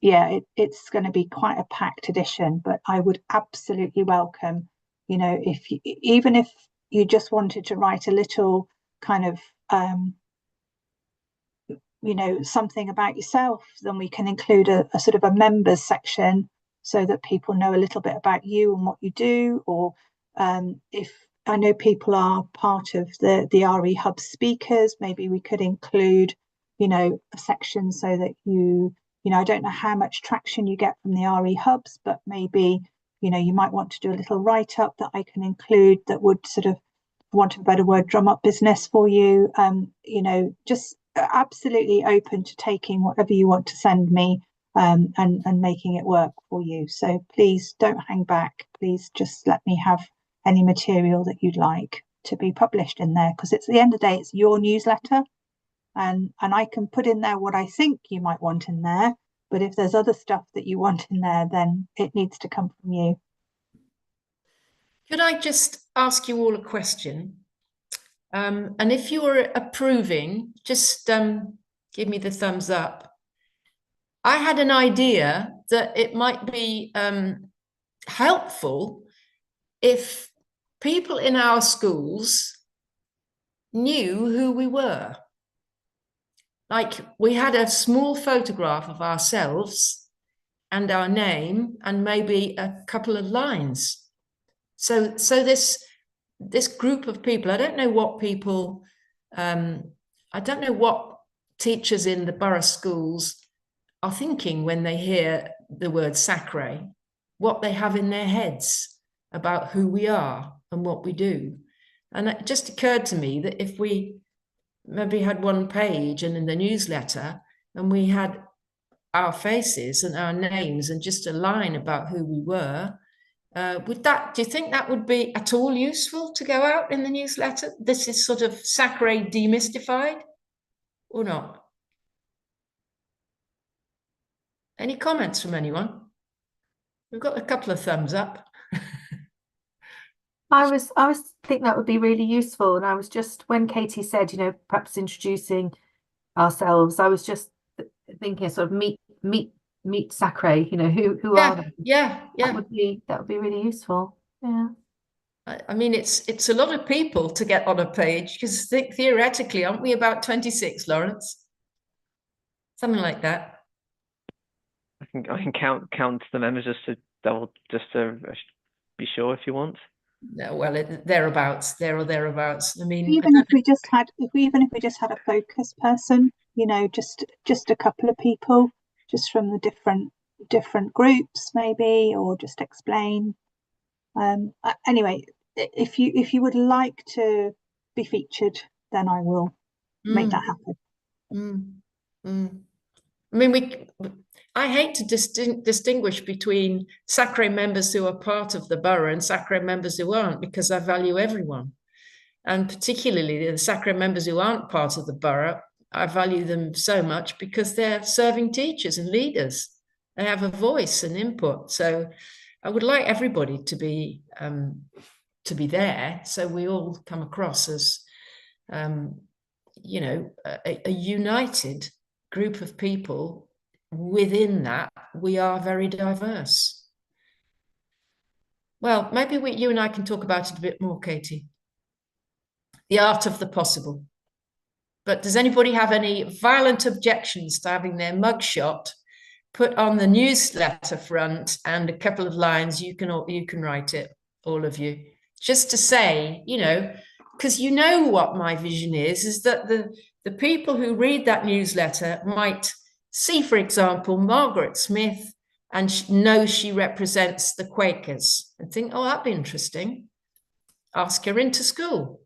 yeah, it's going to be quite a packed edition, but I would absolutely welcome, you know, even if you just wanted to write a little kind of you know, something about yourself, then we can include a sort of a members section so that people know a little bit about you and what you do. Or if I know people are part of the RE Hub speakers, maybe we could include, you know, a section so that you know, I don't know how much traction you get from the RE Hubs, but maybe, you know, you might want to do a little write-up that I can include that would sort of, for want of a better word, drum up business for you. You know, just absolutely open to taking whatever you want to send me. and making it work for you. So please don't hang back. Please just let me have any material that you'd like to be published in there, because it's, at the end of the day, it's your newsletter, and I can put in there what I think you might want in there, but if there's other stuff that you want in there, then it needs to come from you. Could I just ask you all a question? And if you're approving, just give me the thumbs up. I had an idea that it might be helpful if people in our schools knew who we were. Like, we had a small photograph of ourselves and our name and maybe a couple of lines. So this group of people, I don't know what people, I don't know what teachers in the borough schools are thinking when they hear the word SACRE, what they have in their heads about who we are and what we do. And it just occurred to me that if we maybe had one page and in the newsletter, and we had our faces and our names and just a line about who we were, do you think that would be at all useful to go out in the newsletter? This is sort of SACRE demystified, or not? Any comments from anyone? We've got a couple of thumbs up. I was think that would be really useful, and I was just, when Katie said, you know, perhaps introducing ourselves, I was just thinking sort of meet SACRE, you know, who are they? Yeah. That would be really useful. Yeah. I mean, it's a lot of people to get on a page, because theoretically, aren't we about 26, Lawrence? Something like that. I can count the members just to be sure if you want. No, well, thereabouts, there or thereabouts. I mean, even if we just had a focus person, you know, just a couple of people, just from the different groups, maybe, or just explain. Anyway, if you would like to be featured, then I will make that happen. I mean, I hate to distinguish between SACRE members who are part of the borough and SACRE members who aren't, because I value everyone. And particularly the SACRE members who aren't part of the borough, I value them so much because they're serving teachers and leaders. They have a voice and input. So I would like everybody to be there, so we all come across as, you know, a united group of people. Within that, we are very diverse. Well, maybe you and I can talk about it a bit more, Katie. The art of the possible. But does anybody have any violent objections to having their mugshot put on the newsletter front and a couple of lines? You can write it, all of you, just to say, you know, because you know what my vision is that the people who read that newsletter might see, for example, Margaret Smith, and know she represents the Quakers, and think, oh, that'd be interesting. Ask her into school.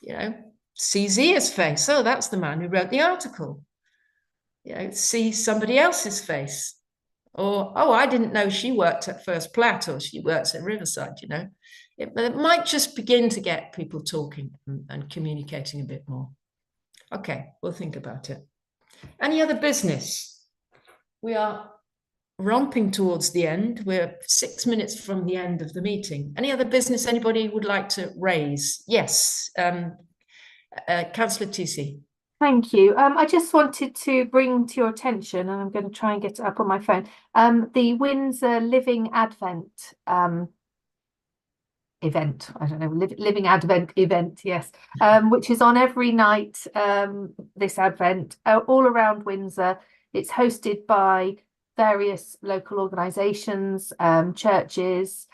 You know, see Zia's face. Oh, that's the man who wrote the article. You know, see somebody else's face. Or, oh, I didn't know she worked at First Plat, or she works at Riverside, you know. It might just begin to get people talking and communicating a bit more. Okay, we'll think about it. Any other business? We are romping towards the end. We're 6 minutes from the end of the meeting. Any other business anybody would like to raise? Yes, Councillor Tisi. Thank you. I just wanted to bring to your attention, and I'm going to try and get it up on my phone, the Windsor Living Advent event. I don't know, Living Advent event, yes, which is on every night this Advent, all around Windsor. It's hosted by various local organisations, churches,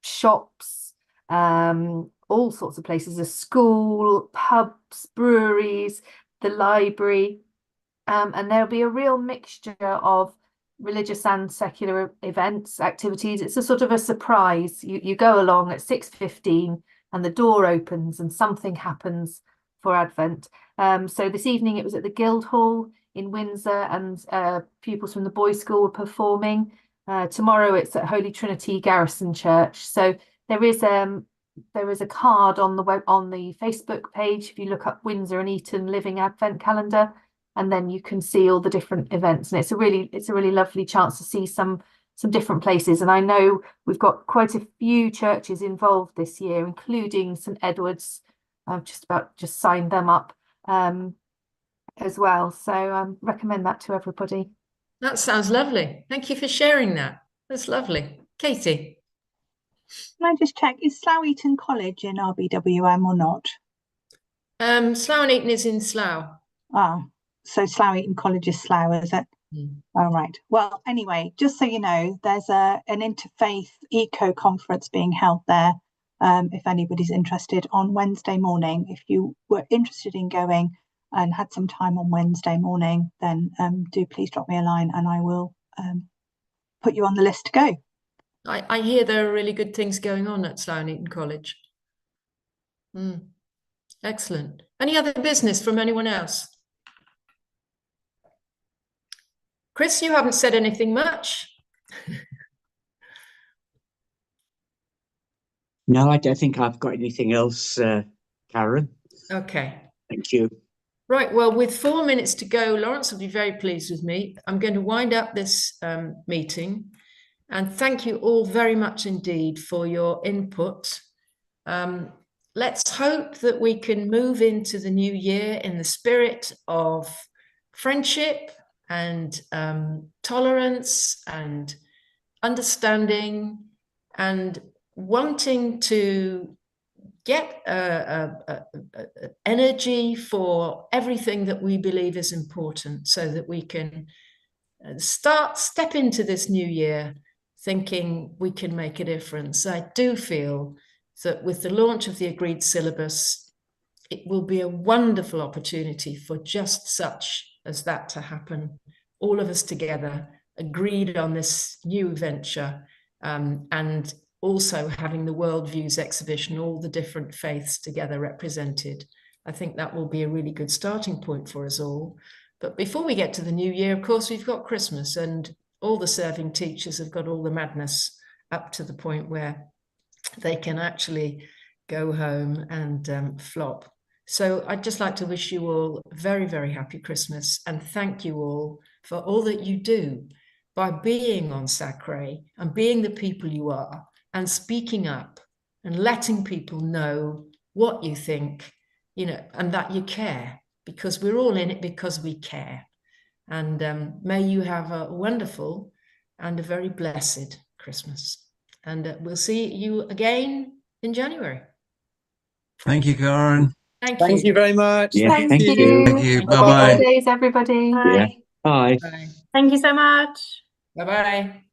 shops, all sorts of places, a school, pubs, breweries, the library, and there'll be a real mixture of religious and secular events, activities. It's a sort of a surprise. You go along at 6:15 and the door opens and something happens for Advent. So this evening it was at the Guildhall in Windsor, and pupils from the boys' school were performing. Tomorrow it's at Holy Trinity Garrison Church. So there is a card on the Facebook page if you look up Windsor and Eton Living Advent Calendar, and then you can see all the different events. And it's a really lovely chance to see some different places. And I know we've got quite a few churches involved this year, including St Edward's. I've just signed them up as well. So recommend that to everybody. That sounds lovely. Thank you for sharing that. That's lovely. Katie. Can I just check, is Slough Eton College in RBWM or not? Slough and Eton is in Slough. Ah, so Slough Eton College is Slough, is it? All right. Well, anyway, just so you know, there's an interfaith eco conference being held there. If anybody's interested, on Wednesday morning. If you were interested in going and had some time on Wednesday morning, then do please drop me a line and I will put you on the list to go. I hear there are really good things going on at Slough and Eton College. Excellent. Any other business from anyone else? Chris, you haven't said anything much. No, I don't think I've got anything else, Karen. Okay. Thank you. Right, well, with 4 minutes to go, Lawrence will be very pleased with me. I'm going to wind up this meeting, and thank you all very much indeed for your input. Let's hope that we can move into the new year in the spirit of friendship and tolerance and understanding and wanting to get energy for everything that we believe is important, so that we can step into this new year thinking we can make a difference. I do feel that with the launch of the agreed syllabus, it will be a wonderful opportunity for just such as that to happen. All of us together agreed on this new venture, and also having the Worldviews exhibition, all the different faiths together represented. I think that will be a really good starting point for us all. But before we get to the new year, of course, we've got Christmas, and all the serving teachers have got all the madness up to the point where they can actually go home and flop. So I'd just like to wish you all a very, very happy Christmas, and thank you all for all that you do by being on SACRE and being the people you are, and speaking up and letting people know what you think, and that you care, because we're all in it because we care. And may you have a wonderful and a very blessed Christmas. And we'll see you again in January. Thank you, Karen. Thank you very much. Yeah, Thank you. Thank you. Happy Bye-bye. holidays, everybody. Yeah. Bye. Thank you so much. Bye-bye.